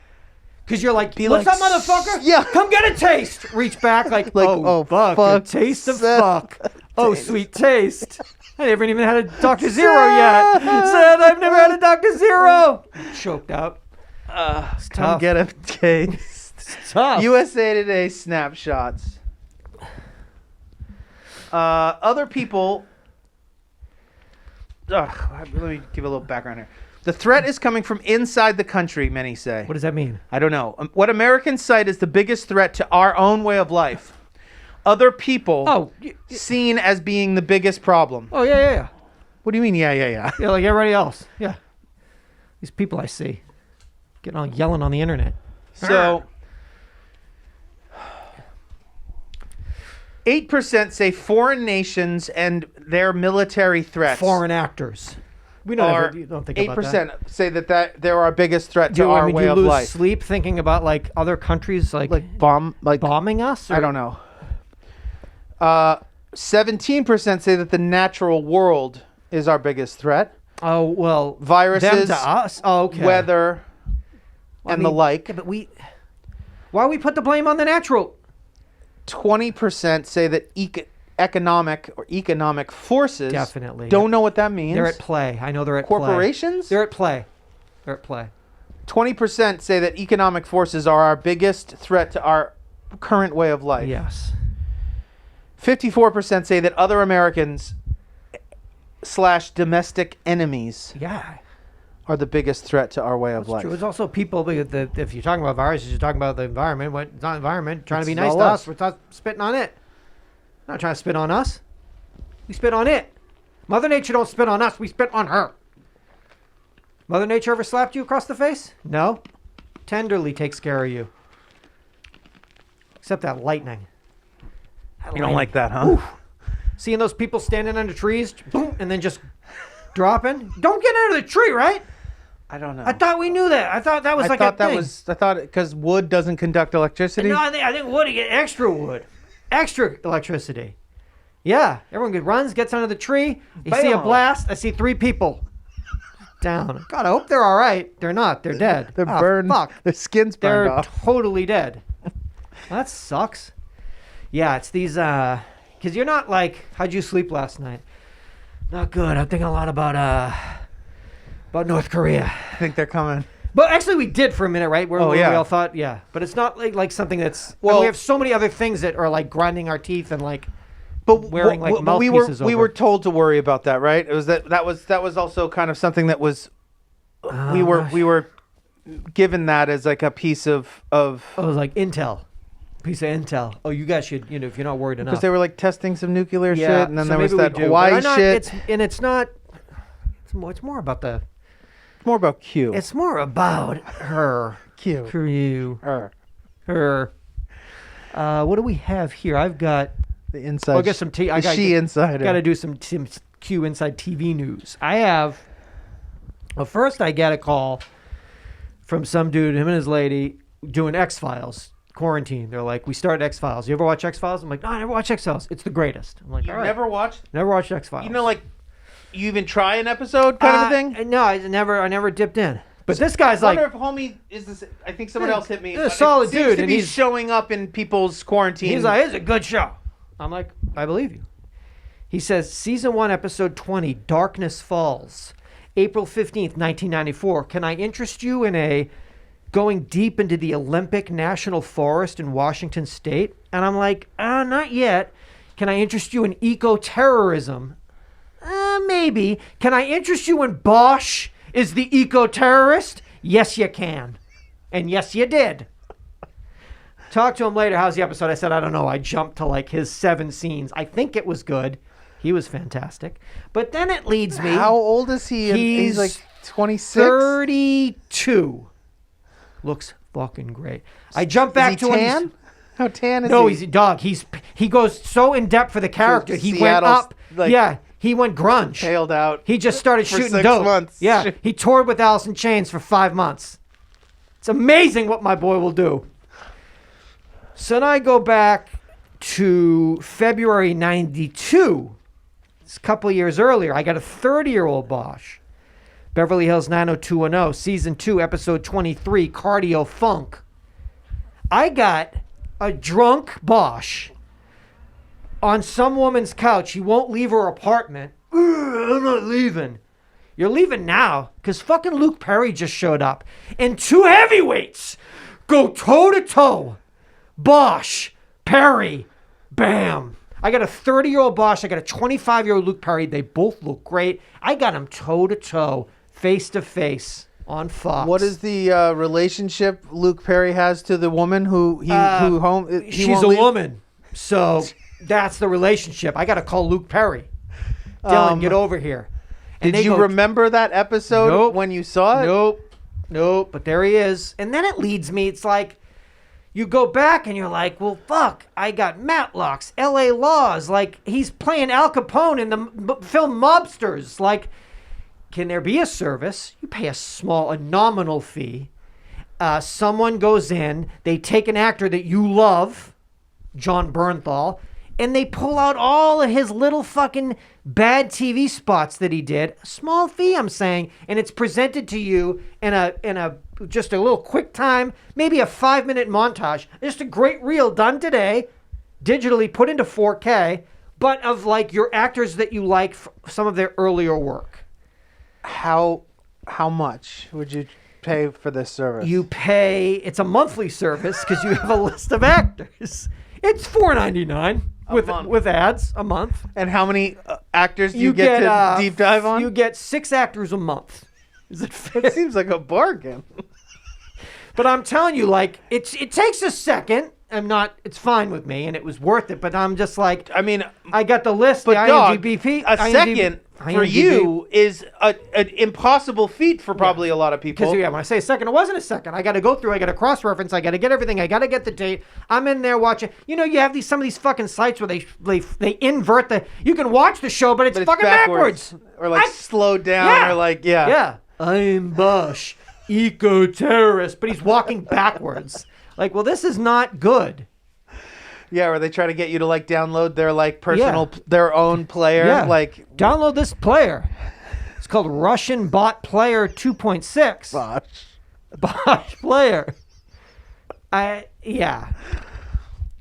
A: Cause you're like, what's
B: like,
A: up, motherfucker?
B: yeah.
A: Come get a taste. Reach back like,
B: Like,
A: oh,
B: oh,
A: fuck,
B: fuck,
A: a taste of
B: Seth.
A: fuck. Oh, sweet taste. I haven't even had a Dr. Zero yet. Said I've never had a Dr. Zero. Choked out. It's
B: Come
A: tough.
B: get a taste.
A: It's tough.
B: USA Today snapshots. Other people. Let me give a little background here. The threat is coming from inside the country, many say.
A: What does that mean?
B: I don't know. What Americans cite as the biggest threat to our own way of life. Other people
A: Oh,
B: seen as being the biggest problem.
A: oh yeah.
B: What do you mean? Yeah.
A: Yeah, like everybody else. Yeah. These people I see getting all yelling on the internet.
B: So 8% say foreign nations and their military threats.
A: Foreign actors. We don't, you don't think about that.
B: 8% say that they're our biggest threat to our way
A: do you
B: of
A: lose
B: life.
A: sleep thinking about like other countries like bombing us?
B: I don't know. 17% say that the natural world is our biggest threat.
A: Oh, well,
B: Viruses,
A: them to us. Oh, okay.
B: weather, and the like.
A: Yeah, but why we put the blame on the natural?
B: 20% say that economic forces
A: Definitely.
B: don't know what that means.
A: They're at play. I know they're at
B: Corporations?
A: play. They're at play. They're at play.
B: 20% say that economic forces are our biggest threat to our current way of life.
A: Yes.
B: 54% say that other Americans / domestic enemies
A: Yeah.
B: are the biggest threat to our way of life.
A: True. It's also people. If you're talking about viruses, you're talking about the environment. It's not environment. Trying to be
B: It's
A: nice
B: all
A: to
B: us.
A: us. We're not spitting on it. Not trying to spit on us. We spit on it. Mother Nature don't spit on us. We spit on her. Mother Nature ever slapped you across the face? No. Tenderly takes care of you. Except that lightning.
B: You don't like that, huh?
A: Seeing those people standing under trees, boom, and then just dropping. Don't get under the tree, right?
B: I don't know.
A: I thought we knew that. I thought that was
B: I
A: like
B: thought
A: a
B: that
A: thing.
B: was. I thought because wood doesn't conduct electricity.
A: No, I think wood, you get extra wood. Extra electricity. Yeah. Everyone runs, gets under the tree. You see a
B: Bam.
A: blast. I see 3 people down. God, I hope they're all right. They're not. They're dead.
B: They're
A: Ah,
B: burned.
A: Fuck.
B: Their skin's burned
A: They're
B: off.
A: totally dead. Well, that sucks. Yeah, it's these, because you're not like, how'd you sleep last night? Not good. I'm thinking a lot about North Korea.
B: I think they're coming.
A: But actually, we did for a minute, right? Where we
B: yeah.
A: all thought, yeah. But it's not like something that's.
B: Well-
A: We have so many other things that are like grinding our teeth and like.
B: But
A: Wearing, like,
B: we
A: mouthpieces
B: were
A: over.
B: told to worry about that, right? It was that was also kind of something that was we were given that as like a piece of
A: Oh, it was like intel, piece of intel. Oh, you guys should, if you're not worried enough.
B: because they were like testing some nuclear
A: Yeah,
B: shit, and then
A: so
B: there was
A: maybe we
B: that
A: do,
B: Hawaii
A: but I'm not-
B: shit.
A: It's not. It's more about the.
B: It's more about Q.
A: It's more about her.
B: Q.
A: For you.
B: Her.
A: Her. What do we have here? I've got.
B: The inside.
A: I'll get some tea. I got
B: she insider.
A: Got to do some Q inside TV news. I have. Well, first I get a call from some dude, him and his lady, doing X-Files quarantine. They're like, we started X-Files. You ever watch X-Files? I'm like, no, I never watched X-Files. It's the greatest. I'm like,
B: You
A: all right.
B: never watched?
A: Never watched X-Files.
B: Like you even try an episode kind of a thing.
A: No, I never dipped in. But this guy's
B: I
A: like,
B: wonder if homie is this. I think someone else hit me.
A: he's a
B: It
A: solid
B: seems
A: dude,
B: to
A: and
B: be
A: he's-
B: showing up in people's quarantine.
A: he's like, it's a good show. I'm like, I believe you. He says, season 1, episode 20, Darkness Falls, April 15th, 1994. Can I interest you in a going deep into the Olympic National Forest in Washington State? And I'm like, not yet. Can I interest you in eco-terrorism? Maybe. Can I interest you in Bosch is the eco-terrorist? Yes, you can. And yes, you did. Talked to him later. How's the episode? I said, I don't know. I jumped to like his 7 scenes. I think it was good. He was fantastic. But then it leads me.
B: How old is he? He's like 26.
A: 32. Looks fucking great. I jump back
B: Is he
A: to
B: tan?
A: him.
B: How tan is
A: No,
B: he?
A: he's a dog. He goes so in depth for the character. He went
B: Seattle's,
A: up.
B: like,
A: Yeah, he went grunge.
B: tailed out.
A: He just started
B: for
A: shooting
B: 6
A: dope.
B: months.
A: Yeah, he toured with Alice in Chains for 5 months. It's amazing what my boy will do. So then I go back to February 92. It's a couple of years earlier. I got a 30-year-old Bosch. Beverly Hills 90210, season 2, episode 23, Cardio Funk. I got a drunk Bosch on some woman's couch. He won't leave her apartment. I'm not leaving. You're leaving now because fucking Luke Perry just showed up. And 2 heavyweights go toe-to-toe. Bosch, Perry, bam. I got a 30-year-old Bosch. I got a 25-year-old Luke Perry. They both look great. I got them toe-to-toe, face-to-face on Fox.
B: What is the relationship Luke Perry has to the woman who he
A: She's
B: won't
A: a
B: leave?
A: woman. So that's the relationship. I got to call Luke Perry. Dylan, get over here.
B: Did
A: they
B: you
A: go,
B: remember that episode
A: Nope.
B: when you saw it?
A: Nope. But there he is. And then it leads me. It's like you go back and you're like, well, fuck. I got Matlocks, L.A. Laws. Like he's playing Al Capone in the film Mobsters. Like, can there be a service? You pay a nominal fee. Someone goes in. They take an actor that you love, John Bernthal, and they pull out all of his little fucking bad TV spots that he did. A small fee, I'm saying, and it's presented to you in a just a little quick time, maybe a 5-minute montage. Just a great reel done today, digitally put into 4K, but of like your actors that you like, some of their earlier work.
B: How much would you pay for this service?
A: You pay. It's a monthly service because you have a list of actors. It's $4.99 with ads a month.
B: And how many actors do you get to deep dive on?
A: You get 6 actors a month. Is it fair?
B: It seems like a bargain.
A: But I'm telling you, like it takes a second. It's fine with me, and it was worth it. But I'm just like,
B: I mean,
A: I got the list.
B: but
A: the
B: dog,
A: IMDb,
B: a second for you is an impossible feat for probably a lot of people.
A: Because when I say a second, it wasn't a second. I got to go through. I got to cross-reference. I got to get everything. I got to get the date. I'm in there watching. You know, you have some of these fucking sites where they invert the. You can watch the show, but it's fucking backwards.
B: Or like slowed down.
A: Yeah.
B: Or like yeah.
A: I'm Bush, eco-terrorist, but he's walking backwards. Like, well, this is not good.
B: Yeah, or they try to get you to like download their like personal their own player.
A: Yeah.
B: Like
A: Download this player. It's called Russian Bot Player 2.6. Bot Player.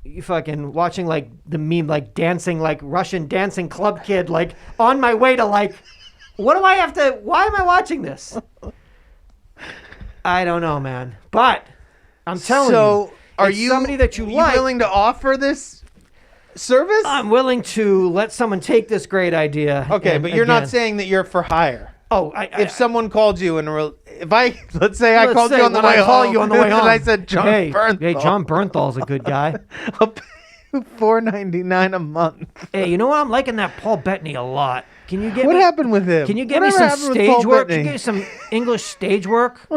A: You fucking watching like the meme, like dancing, like Russian dancing club kid, like on my way to like, why am I watching this? I don't know, man. But I'm telling you.
B: So are
A: it's
B: you
A: somebody that you like?
B: willing to offer this service?
A: I'm willing to let someone take this great idea.
B: Okay, but you're not saying that you're for hire.
A: Oh,
B: if someone called you and let's say I called you on the
A: when
B: way
A: I call
B: home,
A: you on the way home,
B: and I said John Bernthal.
A: Hey, John Bernthal's a good guy.
B: I'll pay you $4.99 a month.
A: Hey, you know what? I'm liking that Paul Bettany a lot. Can you get
B: what happened with him?
A: Can you get me
B: Whatever
A: some
B: happened with
A: stage
B: Paul
A: work? Can
B: Bettany?
A: you get me some English stage work?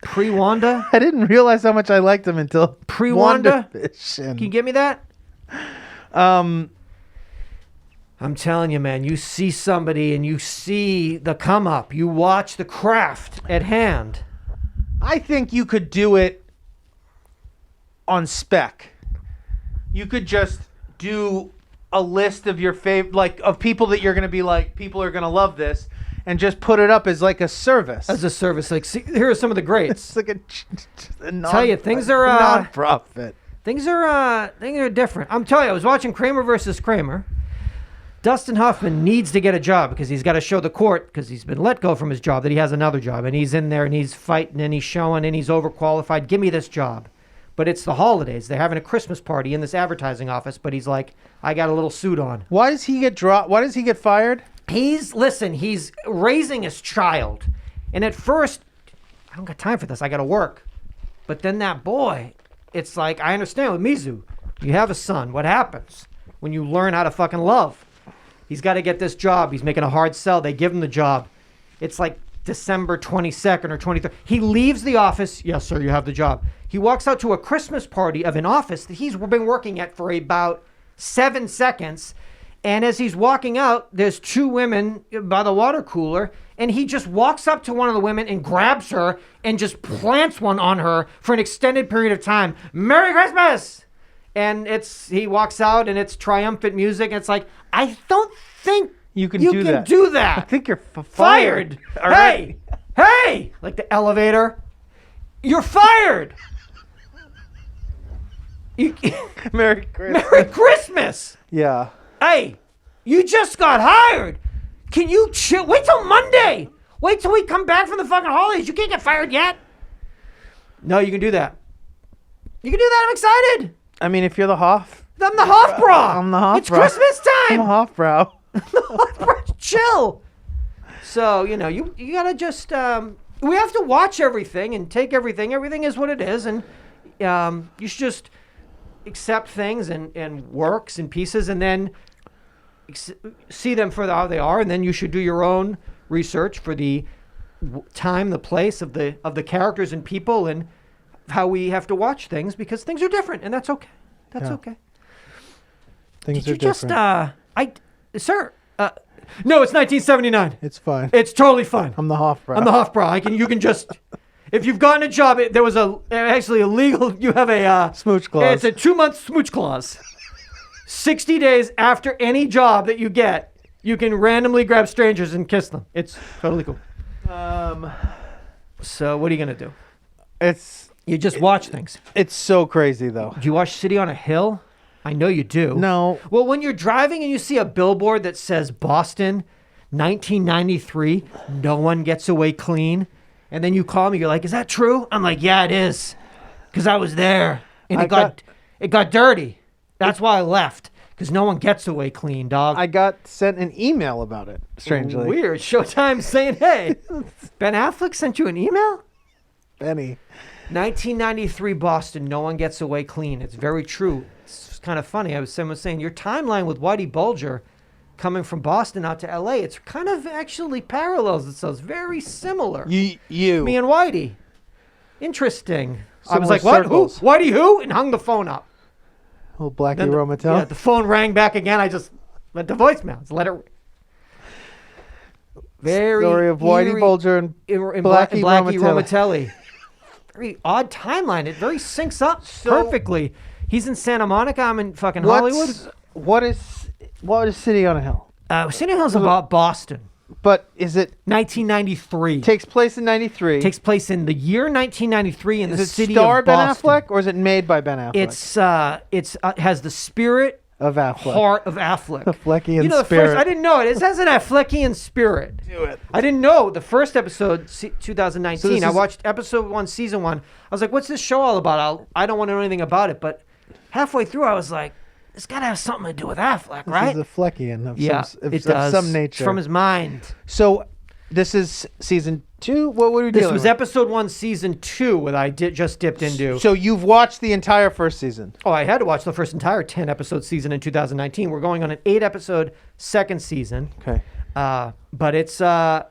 A: Pre-Wanda?
B: I didn't realize how much I liked him until
A: Pre-Wanda?
B: WandaVision.
A: Can you get me that? I'm telling you, man, you see somebody and you see the come up. You watch the craft at hand.
B: I think you could do it on spec. You could just do a list of your favorite, like of people that you're going to be like, people are going to love this, and just put it up as like a service.
A: As a service, like, see, here are some of the greats.
B: It's like a
A: Tell you, things are
B: non-profit.
A: Things are different. I'm telling you, I was watching Kramer versus Kramer. Dustin Hoffman needs to get a job because he's got to show the court, because he's been let go from his job, that he has another job, and he's in there and he's fighting and he's showing and he's overqualified. Give me this job. But it's the holidays. They're having a Christmas party in this advertising office, but he's like, I got a little suit on.
B: Why does he get dropped? Why does he get fired?
A: He's raising his child. And at first, I don't got time for this. I got to work. But then that boy, it's like, I understand with Mizu. You have a son. What happens when you learn how to fucking love? He's got to get this job. He's making a hard sell. They give him the job. It's like December 22nd or 23rd. He leaves the office. Yes, sir, you have the job. He walks out to a Christmas party of an office that he's been working at for about 7 seconds. And as he's walking out, there's 2 women by the water cooler. And he just walks up to one of the women and grabs her and just plants one on her for an extended period of time. Merry Christmas! And he walks out and it's triumphant music. And it's like, I don't think
B: you can
A: do that.
B: I think you're
A: fired.
B: Already.
A: Hey, like the elevator. You're fired.
B: Merry Christmas.
A: Merry Christmas.
B: Yeah.
A: Hey, you just got hired. Can you chill? Wait till Monday. Wait till we come back from the fucking holidays. You can't get fired yet. No, you can do that. You can do that. I'm excited.
B: I mean, if you're the Hoff.
A: I'm the Hofbra.
B: I'm the Hofbra.
A: It's Christmas time.
B: I'm a Hofbrow.
A: Chill. So, you gotta just, we have to watch everything and take everything. Everything is what it is. And you should just accept things and works and pieces. And then see them for how they are, and then you should do your own research for the time, the place of the characters and people, and how we have to watch things, because things are different, and that's okay. That's
B: Yeah.
A: okay.
B: Things
A: Did
B: are
A: you
B: different.
A: sir? No, it's 1979.
B: It's fine.
A: It's totally fine.
B: I'm the Hofbräu.
A: I'm the Hofbräu. You can just, if you've gotten a job, there was actually a legal. You have a
B: Smooch clause.
A: It's a 2-month smooch clause. 60 days after any job that you get, you can randomly grab strangers and kiss them. It's totally cool. So what are you gonna do? You just watch things.
B: It's so crazy though.
A: Do you watch City on a Hill? I know you do.
B: No.
A: Well, when you're driving and you see a billboard that says Boston, 1993, no one gets away clean, and then you call me, you're like, is that true? I'm like, yeah, it is, because I was there, and it got dirty. That's why I left, because no one gets away clean, dog.
B: I got sent an email about it, strangely.
A: Weird. Showtime saying, hey, Ben Affleck sent you an email?
B: Benny.
A: 1993 Boston, no one gets away clean. It's very true. It's kind of funny. Someone was saying your timeline with Whitey Bulger coming from Boston out to LA, it's kind of actually parallels itself. It's very similar.
B: You.
A: Me and Whitey. Interesting. I was
B: Similar
A: like, what? Who?
B: circles.
A: Whitey who? And hung the phone up.
B: Little Blackie
A: Then
B: Romatel.
A: Yeah, the phone rang back again. I just went to voicemail. Just let it. Very
B: Story of Whitey
A: eerie-
B: Bulger and
A: Blackie
B: Romatelli.
A: Romatelli. Very odd timeline. It very syncs up perfectly. He's in Santa Monica. I'm in fucking Hollywood.
B: What is City on a Hill?
A: City Hill's about Boston.
B: But is it
A: 1993.
B: takes place in 93?
A: Takes place in the year 1993 in
B: Is
A: the
B: it
A: city
B: star
A: of
B: Ben
A: Boston.
B: Affleck or is it made by Ben Affleck?
A: It's has the spirit,
B: of Affleck.
A: heart of Affleck.
B: The Fleckian
A: You know, the
B: spirit.
A: first, I didn't know it. It has an Affleckian spirit.
B: Do it.
A: I didn't know the first episode, 2019.
B: So this
A: I
B: is-
A: watched episode 1, season 1. I was like, what's this show all about? I don't want to know anything about it. But halfway through, I was like, it's got to have something to do with Affleck, right?
B: This is a Fleckian of
A: Yeah,
B: some, of,
A: it
B: of
A: does.
B: some
A: It's
B: nature.
A: from his mind.
B: So this is season 2? What were we
A: This
B: dealing
A: was
B: with?
A: episode 1, season 2, that I just dipped into.
B: So you've watched the entire first season.
A: Oh, I had to watch the first entire 10-episode season in 2019. We're going on an 8-episode second season.
B: Okay.
A: But it's
B: And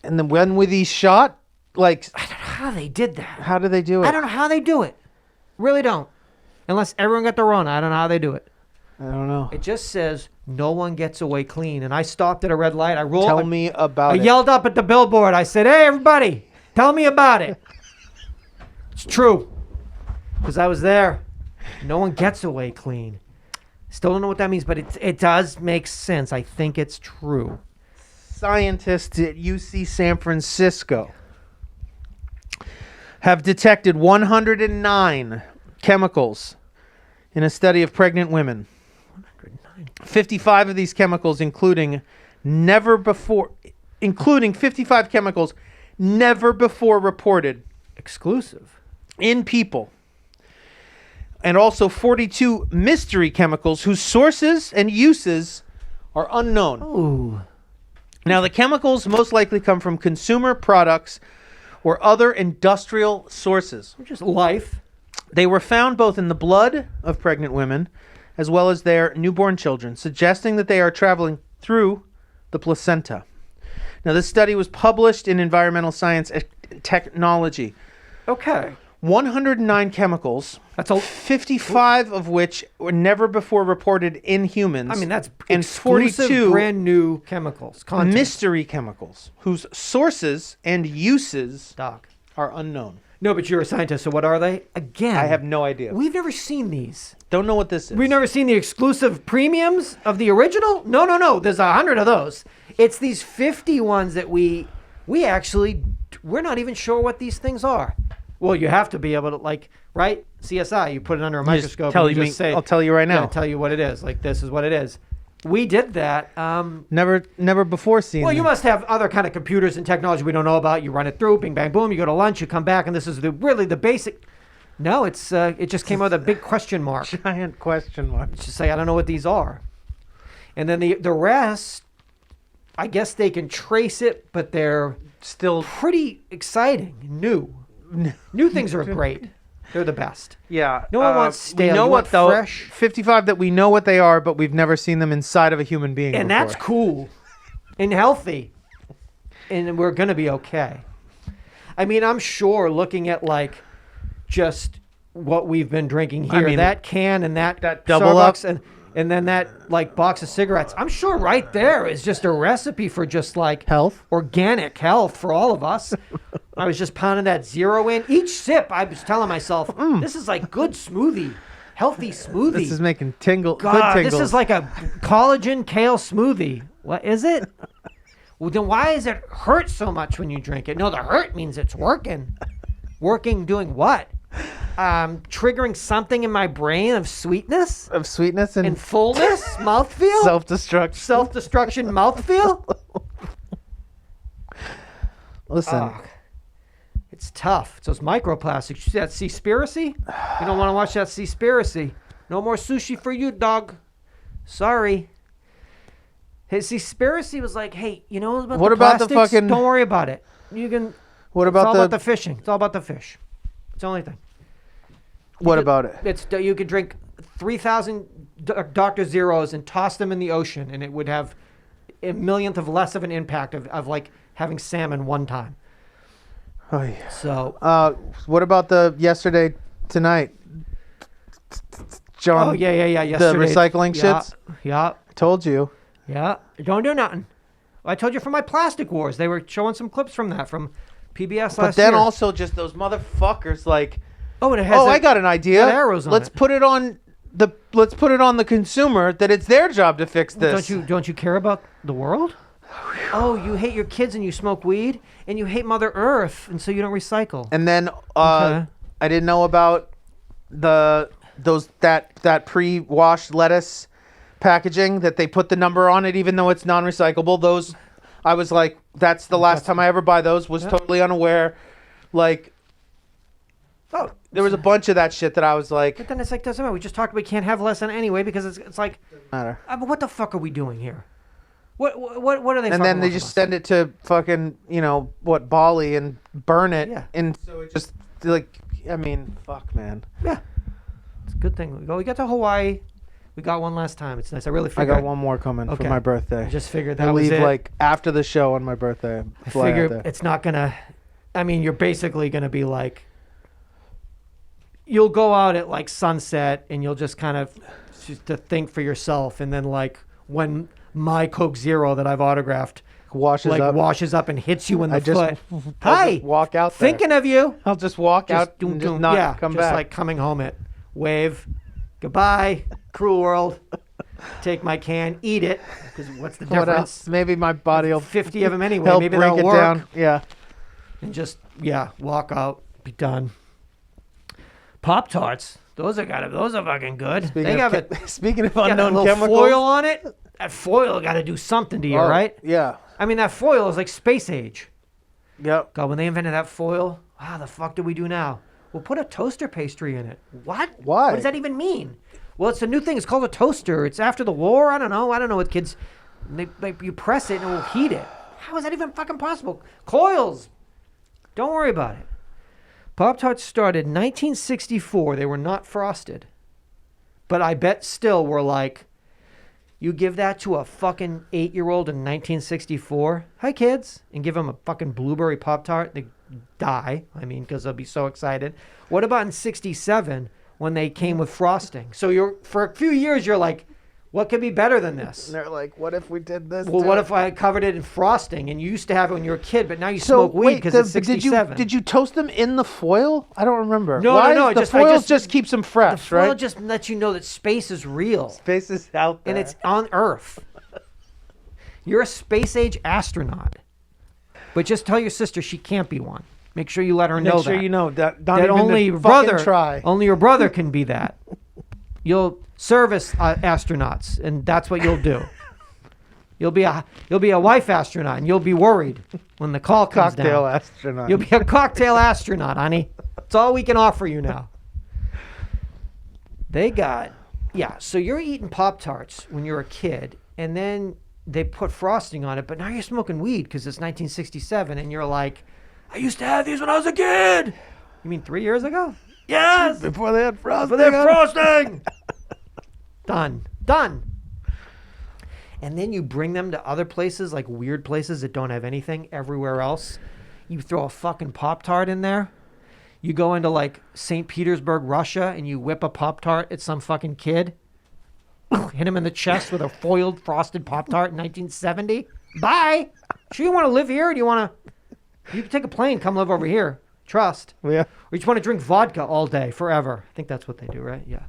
B: then when were these shot? Like,
A: I don't know how they did that.
B: how do they do it?
A: I don't know how they do it. Really don't. Unless everyone got the Rona. I don't know how they do it.
B: I don't know.
A: It just says no one gets away clean. And I stopped at a red light. I rolled.
B: Tell me about
A: I
B: it.
A: yelled up at the billboard. I said, hey, everybody, tell me about it. It's true. Because I was there. No one gets away clean. Still don't know what that means, but it does make sense. I think it's true.
B: Scientists at UC San Francisco have detected 109 chemicals in a study of pregnant women. 55 of these chemicals including 55 chemicals never before reported
A: Exclusive.
B: in people. And also 42 mystery chemicals whose sources and uses are unknown.
A: Ooh.
B: Now, the chemicals most likely come from consumer products or other industrial sources.
A: Just life.
B: They were found both in the blood of pregnant women as well as their newborn children, suggesting that they are traveling through the placenta. Now, this study was published in Environmental Science and Technology.
A: Okay.
B: 109 chemicals,
A: That's a.
B: 55 of which were never before reported in humans.
A: I mean, that's
B: and
A: exclusive,
B: 42
A: brand new chemicals. Content.
B: mystery chemicals whose sources and uses
A: Doc.
B: are unknown.
A: No, but you're a scientist, so what are they? Again,
B: I have no idea.
A: We've never seen these.
B: Don't know what this is.
A: We've never seen the exclusive premiums of the original? No. There's 100 of those. It's these 50 ones that we're not even sure what these things are. Well, you have to be able to, like, right? CSI, you put it under a
B: You just
A: microscope
B: tell
A: and you
B: me-
A: just say,
B: I'll tell you right now.
A: Yeah, tell you what it is. Like, this is what it is. We did that.
B: Never before seen.
A: Well, you
B: them.
A: must have other kind of computers and technology we don't know about. You run it through, bing, bang, boom. You go to lunch, you come back, and this is really the basic. No, it just came out with a big question mark.
B: Giant question mark.
A: Just say, I don't know what these are. And then the rest, I guess they can trace it, but they're
B: Still,
A: pretty exciting, new. New things are great. They're the best.
B: Yeah.
A: No one wants stale.
B: We know
A: You
B: what
A: want
B: though?
A: fresh.
B: 55 that we know what they are, but we've never seen them inside of a human being
A: And
B: before.
A: that's cool and healthy. And we're going to be okay. I mean, I'm sure looking at like just what we've been drinking here,
B: mean,
A: that can and that
B: double
A: Starbucks and then that like box of cigarettes, I'm sure right there is just a recipe for just like
B: Health.
A: organic health for all of us. I was just pounding that zero in. Each sip, I was telling myself, this is like good smoothie, healthy smoothie.
B: This is making good
A: God,
B: tingles.
A: this is like a collagen kale smoothie. What is it? Well, then why does it hurt so much when you drink it? No, the hurt means it's working. Working doing what? Triggering something in my brain of sweetness
B: of sweetness and
A: and fullness, mouthfeel,
B: self-destruct.
A: self-destruction, mouthfeel.
B: Listen,
A: Ugh. It's tough. It's those microplastics. You see that Seaspiracy? You don't want to watch that Seaspiracy. No more sushi for you, dog. Sorry. His Seaspiracy was like, hey, you know about
B: What
A: the
B: about the
A: plastics?
B: fucking-
A: Don't worry about it. You can.
B: what
A: It's all
B: about
A: about the fishing. It's all about the fish. It's the only thing.
B: what about it?
A: It's you could drink 3,000 Dr. Zeros and toss them in the ocean, and it would have a millionth of less of an impact of like having salmon one time.
B: Oh, yeah.
A: So.
B: What about the yesterday tonight? John,
A: Oh yeah.
B: the
A: Yesterday,
B: recycling
A: yeah,
B: shits?
A: Yeah,
B: Told you.
A: yeah. Don't do nothing. I told you from my Plastic Wars. They were showing some clips from that from PBS last
B: But then
A: year.
B: also just those motherfuckers like,
A: Oh, and it has.
B: I got an idea.
A: got arrows on
B: let's
A: it.
B: put it on the consumer that it's their job to fix this.
A: Don't you care about the world? Oh, you hate your kids and you smoke weed and you hate Mother Earth and so you don't recycle.
B: And then
A: Okay.
B: I didn't know about that pre-washed lettuce packaging that they put the number on it even though it's non-recyclable. Those I was like, that's the last time I ever buy those. Was totally unaware. Like,
A: Oh,
B: there was a bunch of that shit that I was like,
A: but then it's like doesn't matter. We just talked. We can't have less than anyway because it's like,
B: matter.
A: but what the fuck are we doing here? What are they?
B: And then
A: fucking
B: they
A: with
B: just
A: us?
B: send it to fucking, Bali and burn it.
A: Yeah.
B: And so it just like, I mean, fuck, man.
A: Yeah, it's a good thing. We got to Hawaii. We got one last time. It's nice. I really
B: I
A: figured.
B: got one more coming
A: Okay.
B: for my birthday.
A: I just figured
B: I
A: that was
B: leave
A: it.
B: like after the show on my birthday.
A: I
B: Fly out
A: figure
B: there.
A: it's not gonna. I mean, you're basically gonna be like. You'll go out at like sunset, and you'll just kind of just to think for yourself, and then like when my Coke Zero that I've autographed
B: washes
A: like
B: up.
A: washes up and hits you in the
B: I just,
A: foot.
B: I'll
A: Hi,
B: just walk out there.
A: thinking of you.
B: I'll just walk
A: Just
B: out
A: doom,
B: and just
A: doom.
B: not
A: Yeah,
B: come
A: just
B: back.
A: like coming home at wave, goodbye, cruel world. Take my can, eat it. Because what's the
B: What
A: difference?
B: else? Maybe my body will
A: 50 of them anyway.
B: help
A: Maybe
B: break
A: they'll
B: it
A: work.
B: down. Yeah.
A: And just walk out, be done. Pop Tarts, those are fucking good.
B: Speaking of
A: got a
B: unknown
A: little
B: chemicals.
A: foil on it. That foil got to do something to you,
B: Oh,
A: right?
B: Yeah.
A: I mean, that foil is like space age.
B: Yep.
A: God, when they invented that foil, how the fuck do we do now? We'll put a toaster pastry in it. What?
B: Why?
A: What does that even mean? Well, it's a new thing. It's called a toaster. It's after the war. I don't know what kids. You press it and it will heat it. How is that even fucking possible? Coils. Don't worry about it. Pop Tarts started in 1964. They were not frosted, but I bet still were like. You give that to a fucking 8-year-old in 1964. Hi, kids. And give them a fucking blueberry Pop-Tart. They die. I mean, because they'll be so excited. What about in 67 when they came with frosting? So for a few years, you're like, what could be better than this?
B: And they're like, what if we did this?
A: Well,
B: too?
A: what if I covered it in frosting? And you used to have it when you were a kid, but now you smoke weed because it's 67.
B: Did you toast them in the foil? I don't remember.
A: No,
B: Why
A: no,
B: is the
A: just- I
B: foil
A: just-
B: just keeps them
A: the
B: fresh,
A: foil
B: right?
A: just lets you know that space is real.
B: Space is out there.
A: And it's on Earth. You're a space age astronaut. But just tell your sister she can't be one. Make sure you let her know
B: Make sure
A: that.
B: you know that.
A: That
B: Even
A: only
B: to
A: your
B: fucking
A: brother,
B: try.
A: only your brother can be that. You'll service astronauts, and that's what you'll do. You'll be a wife astronaut, and you'll be worried when the call comes
B: Cocktail
A: down.
B: astronaut.
A: You'll be a cocktail astronaut, honey. That's all we can offer you now. So you're eating Pop-Tarts when you're a kid, and then they put frosting on it, but now you're smoking weed because it's 1967, and you're like, I used to have these when I was a kid. You mean 3 years ago? Yes.
B: Before they had frosting.
A: For their frosting. Done. And then you bring them to other places, like weird places that don't have anything everywhere else. You throw a fucking Pop-Tart in there. You go into like St. Petersburg, Russia, and you whip a Pop-Tart at some fucking kid. Hit him in the chest with a foiled frosted Pop-Tart in 1970. Bye. Sure you want to live here, or do you want to... You can take a plane, come live over here. Trust.
B: Yeah.
A: Or you just want to drink vodka all day, forever. I think that's what they do, right? Yeah.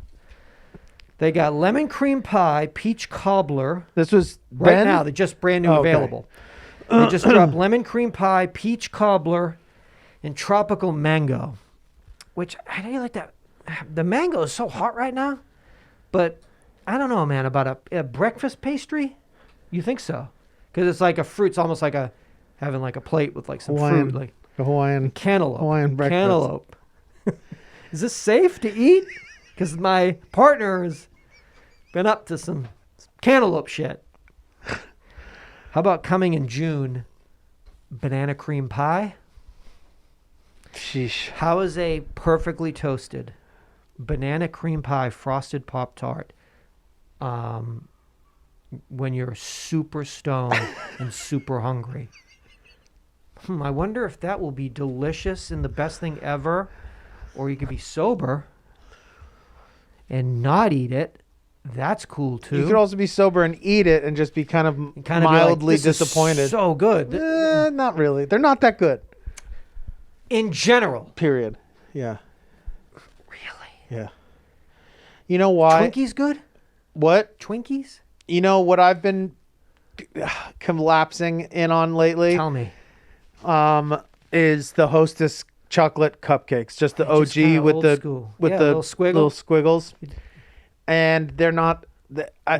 A: They got lemon cream pie, peach cobbler.
B: This was
A: Right
B: Ben?
A: now, they're just brand new
B: Okay.
A: available. They just dropped lemon cream pie, peach cobbler, and tropical mango. Which, I know you like that. The mango is so hot right now. But, I don't know, man, about a breakfast pastry? You think so? Because it's like a fruit. It's almost like having like a plate with like some
B: Hawaiian.
A: fruit. Like
B: Hawaiian.
A: cantaloupe.
B: Hawaiian breakfast.
A: Cantaloupe. Is this safe to eat? Because my partner has been up to some cantaloupe shit. How about coming in June? Banana cream pie?
B: Sheesh.
A: How is a perfectly toasted banana cream pie frosted Pop-Tart when you're super stoned and super hungry? I wonder if that will be delicious and the best thing ever, or you could be sober and not eat it. That's cool too.
B: You could also be sober and eat it and just be kind of
A: Kind of be like,
B: mildly
A: "This is
B: disappointed.
A: so good.
B: Not really. They're not that good.
A: In general.
B: Period. Yeah.
A: Really?
B: Yeah. You know why?
A: Twinkies good?
B: What?
A: Twinkies?
B: You know what I've been collapsing in on lately?
A: Tell me.
B: Is the Hostess chocolate cupcakes, just the
A: Just
B: OG
A: kinda
B: with
A: old
B: the
A: school.
B: with
A: Yeah,
B: the
A: little squiggle.
B: little squiggles, and they're not.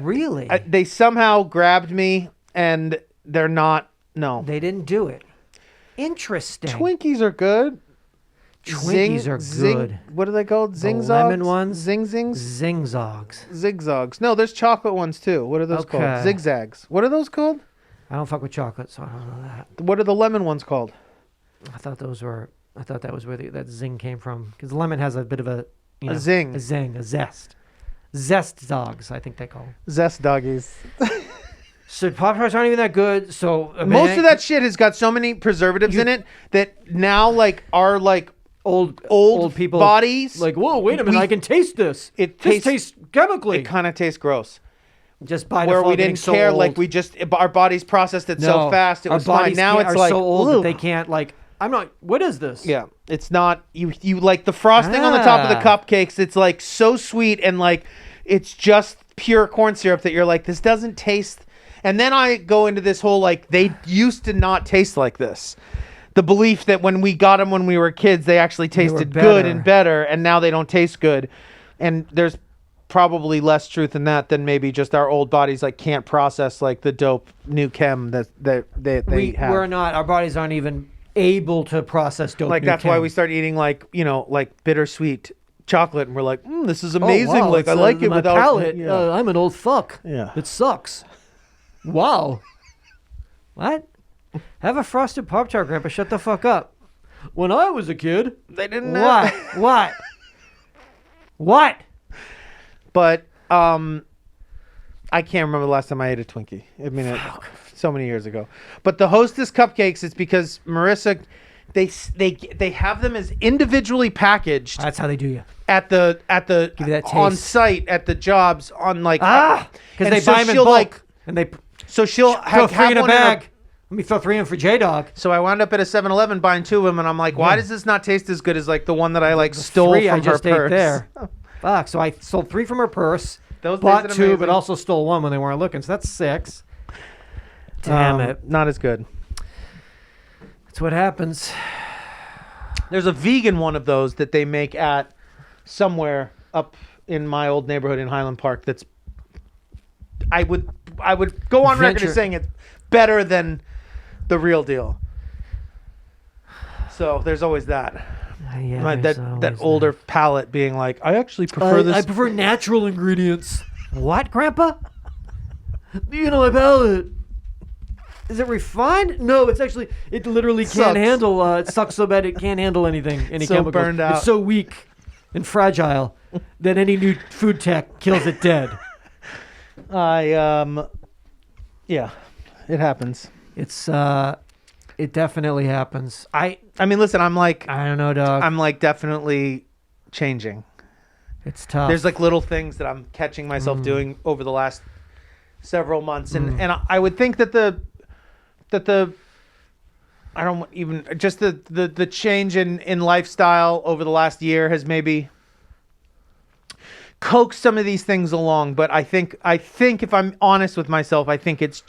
A: Really?
B: They somehow grabbed me, and they're not. No,
A: They didn't do it. Interesting.
B: Twinkies are good.
A: Twinkies are good.
B: What are they called?
A: The
B: Zing
A: lemon ones?
B: Zing zings.
A: Zingzogs.
B: Zigzags. No, there's chocolate ones too. What are those called?
A: Okay.
B: Zigzags. What are those called?
A: I don't fuck with chocolate, so I don't know that.
B: What are the lemon ones called?
A: I thought that was where that zing came from. Because lemon has a bit of a
B: zing.
A: a zest. Zest dogs, I think they call them.
B: Zest doggies.
A: So Pop-Tarts aren't even that good. So
B: Most of that shit has got so many preservatives in it that now like our like
A: old people
B: bodies
A: like, whoa, wait a minute, I can taste this.
B: It
A: This
B: tastes
A: tastes chemically.
B: it kind of tastes gross.
A: Just by
B: Where
A: default
B: we
A: getting
B: didn't
A: so
B: care,
A: old.
B: like we just our bodies processed it so
A: No,
B: fast it
A: our
B: was fine.
A: bodies
B: Now
A: can't-
B: it's
A: are
B: like
A: so old that
B: ugh.
A: they can't like. I'm not. What is this?
B: Yeah, it's not you like the frosting on the top of the cupcakes. It's like so sweet and like it's just pure corn syrup that you're like this doesn't taste. And then I go into this whole like they used to not taste like this. The belief that when we got them when we were kids, they actually tasted good
A: better.
B: and better, and now they don't taste good. And there's probably less truth in that than maybe just our old bodies like can't process like the dope new chem that they have.
A: We're not. Our bodies aren't even able to process dope.
B: Like that's why we start eating like like bittersweet chocolate, and we're like, this is amazing. Like I like it
A: my
B: without.
A: palate.
B: Yeah.
A: I'm an old fuck.
B: Yeah.
A: It sucks. Wow. What? Have a frosted Pop-Tart, Grandpa. Shut the fuck up. When I was a kid,
B: They didn't.
A: what? What? What?
B: But I can't remember the last time I ate a Twinkie. I mean, so many years ago. But the Hostess cupcakes, it's because Marissa, they have them as individually packaged
A: That's how they do you.
B: at the
A: Give you that
B: on
A: taste.
B: site at the jobs on like
A: Because
B: and
A: they
B: so
A: buy them in
B: she'll,
A: bulk.
B: like
A: And they
B: so she'll
A: throw
B: have,
A: three in a
B: one her-
A: bag. Let me throw three in for J-Dog.
B: So I wound up at a 7-Eleven buying two of them, and I'm like, why does this not taste as good as like the one that I like stole
A: Three
B: from
A: I just
B: her purse?
A: ate there. Fuck. So I sold three from her purse.
B: Those
A: bought
B: tasted
A: two,
B: amazing.
A: but also stole one when they weren't looking. So that's six. Damn it.
B: Not as good.
A: That's what happens.
B: There's a vegan one of those that they make at somewhere up in my old neighborhood in Highland Park. That's I would go on record
A: Venture.
B: as saying it's better than the real deal. So there's always that.
A: Yeah,
B: That older palate being like, I actually prefer this.
A: I prefer natural ingredients. What, Grandpa? You know my palate. Is it refined? No, it's actually, it literally
B: Sucks.
A: can't handle, it sucks so bad it can't handle anything, any
B: So
A: chemicals.
B: burned out.
A: It's so weak. and fragile that any new food tech kills it dead.
B: Yeah, it happens.
A: It definitely happens.
B: I mean, listen, I'm like
A: I don't know, dog.
B: I'm like definitely changing.
A: It's tough.
B: There's like little things that I'm catching myself doing over the last several months, and I would think that the I don't even just the change in lifestyle over the last year has maybe coaxed some of these things along. But I think if I'm honest with myself, I think it's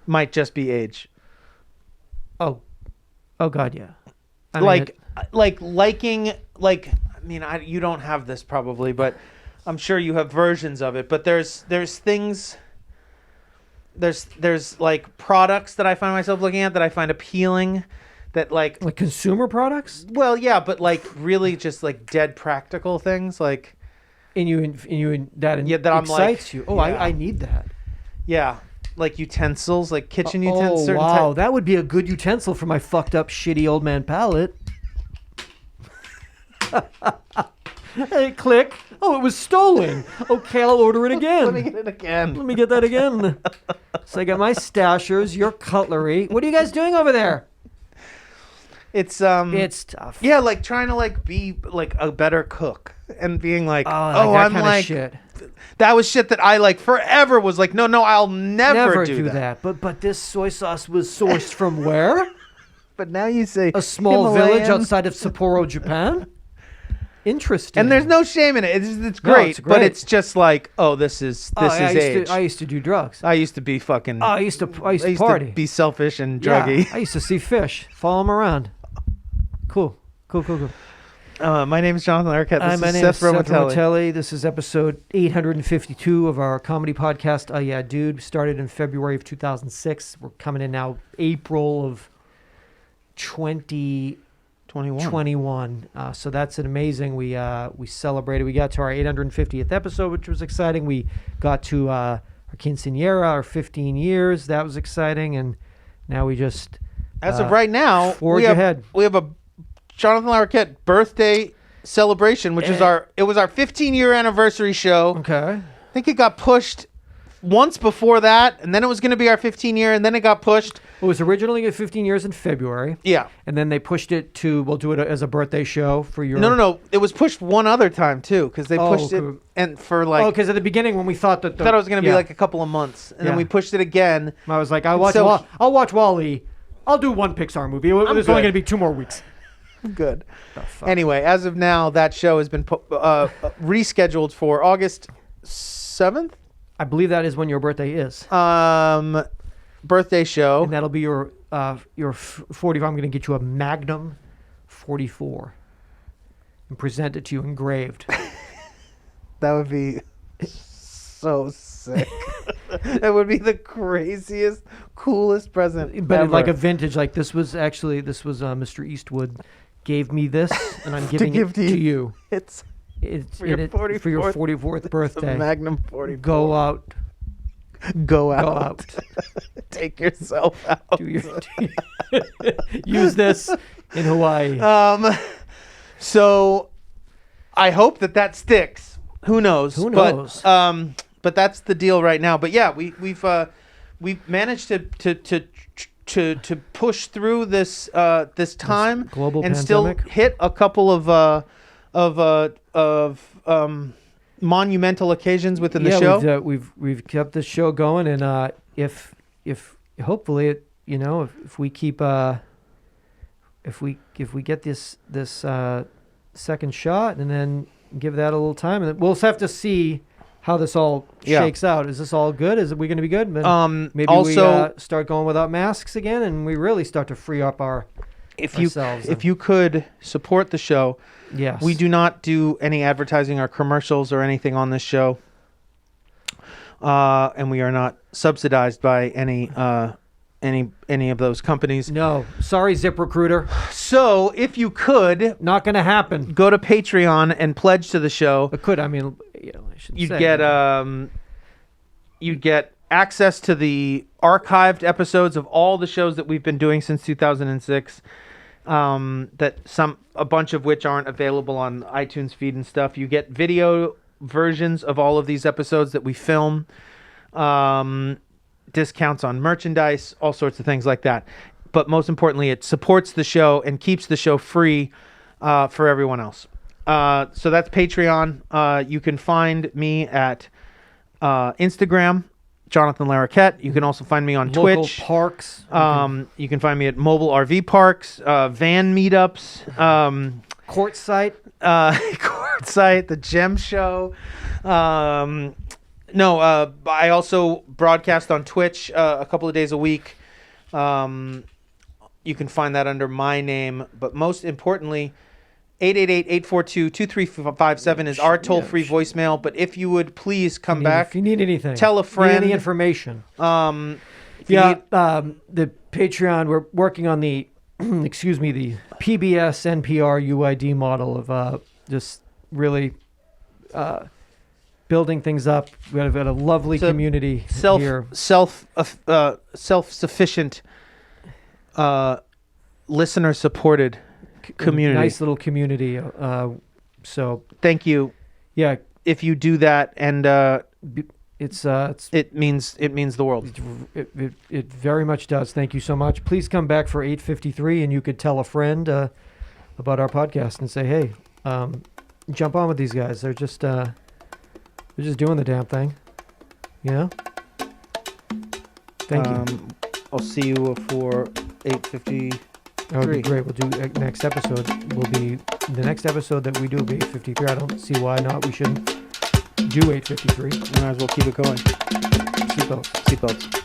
B: might just be age.
A: oh God, yeah. I mean,
B: Liking I mean, you don't have this probably, but I'm sure you have versions of it. But there's things, there's like products that I find myself looking at that I find appealing, that like
A: consumer products.
B: well, yeah, but like really just like dead practical things, like
A: And that
B: I'm
A: excites
B: like,
A: you. Oh,
B: yeah.
A: I need that.
B: yeah, like utensils, like kitchen utensils.
A: Oh, wow. That would be a good utensil for my fucked up, shitty old man palate. Hey, click. Oh, it was stolen. Okay, I'll order it again.
B: Let me get it again.
A: Let me get that again. So I got my stashers, your cutlery. What are you guys doing over there?
B: It's
A: tough.
B: yeah, like trying to like be like a better cook and being like,
A: that
B: I'm
A: kind
B: like
A: of shit.
B: that was shit that I like forever was like, no, I'll never do that.
A: But this soy sauce was sourced from where?
B: But now you say
A: A small village
B: Himalayan.
A: outside of Sapporo, Japan. Interesting.
B: And there's no shame in it. It's
A: No,
B: great,
A: it's
B: but
A: great.
B: it's just like, this is age.
A: I used to do drugs.
B: I used to be fucking.
A: I used to
B: I used
A: party.
B: to be selfish and
A: Yeah,
B: druggy.
A: I used to see fish, follow them around. Cool.
B: My name is Jonathan Arquette. This
A: My
B: is
A: name
B: Seth
A: is Seth
B: Romatelli.
A: Romatelli. This is episode 852 of our comedy podcast. Yeah, dude. Started in February of 2006. We're coming in now April of 2021. So that's an amazing. We celebrated. We got to our 850th episode, which was exciting. We got to our quinceañera, our 15 years. That was exciting. And now we just
B: As of right now,
A: forge
B: we have
A: ahead.
B: a Jonathan Arquette birthday celebration, which is our 15-year anniversary show.
A: Okay.
B: I think it got pushed once before that, and then it was going to be our 15-year, and then it got pushed.
A: It was originally 15 years in February.
B: Yeah.
A: And then they pushed it to, we'll do it as a birthday show for your...
B: No. It was pushed one other time, too, because they pushed it
A: okay.
B: and for like...
A: because at the beginning when we thought that...
B: thought it was going to be like a couple of months, and then
A: Yeah.
B: we pushed it again.
A: I was like, I'll watch WALL-E. I'll do one Pixar movie. There's only
B: good.
A: going to be 2 more weeks.
B: Good.
A: fuck?
B: Anyway, as of now, that show has been rescheduled for August 7th.
A: I believe that is when your birthday is.
B: Birthday show.
A: And that'll be your 40. I'm going to get you a Magnum 44 and present it to you engraved.
B: That would be so sick. That would be the craziest, coolest present
A: But
B: ever.
A: like a vintage, like this was Mr. Eastwood gave me this, and I'm giving
B: give
A: it
B: to
A: to
B: you.
A: you.
B: It's
A: It's
B: For your
A: for your
B: 44th
A: 44th birthday.
B: Magnum 44.
A: Go out.
B: Go out.
A: Go out.
B: Take yourself out.
A: Do your use this in Hawaii.
B: So I hope that sticks. Who knows?
A: Who knows?
B: But that's the deal right now. But yeah, we've managed to push through this time
A: global
B: and
A: pandemic.
B: still hit a couple of monumental occasions within the show.
A: We've kept this show going, and if hopefully it, if we keep if we get this second shot and then give that a little time, and we'll have to see how this all shakes out. Is this all good? Is we going to be good? Then maybe
B: also,
A: we start going without masks again, and we really start to free up ourselves.
B: If you could support the show,
A: yes,
B: we do not do any advertising or commercials or anything on this show, and we are not subsidized by any of those companies.
A: No, sorry, ZipRecruiter,
B: So if you could
A: not going to happen.
B: go to Patreon and pledge to the show,
A: It could. I mean, I shouldn't
B: you'd
A: say,
B: get
A: but-
B: you'd get access to the archived episodes of all the shows that we've been doing since 2006. that a bunch of which aren't available on iTunes feed and stuff. You get video versions of all of these episodes that we film, discounts on merchandise, all sorts of things like that. But most importantly, it supports the show and keeps the show free for everyone else. So that's Patreon. You can find me at Instagram, Jonathan Larroquette. You can also find me on
A: Local
B: Twitch.
A: parks.
B: You can find me at mobile RV parks, van meetups,
A: Quartzsite.
B: Quartzsite, the Gem Show. I also broadcast on Twitch a couple of days a week. You can find that under my name, but most importantly, 888-842-2357 is our toll-free voicemail. But if you would please come back,
A: If you need anything,
B: tell a friend.
A: Need any information.
B: The
A: Patreon. We're working on the, excuse me, the PBS NPR UID model of just really building things up. We've got a lovely community here.
B: Self-sufficient, listener-supported community.
A: Nice little community. So
B: thank you.
A: Yeah,
B: if you do that, and
A: it
B: means the world.
A: It very much does. Thank you so much. Please come back for 8:53, and you could tell a friend about our podcast and say, "Hey, jump on with these guys. They're just doing the damn thing." You know. Thank you.
B: I'll see you for 8:50.
A: That would be great. We'll do next episode. The next episode that we do will be 8:53. I don't see why not. We shouldn't do 8:53.
B: Might as well keep it going.
A: Seatbelts.
B: Seatbelts.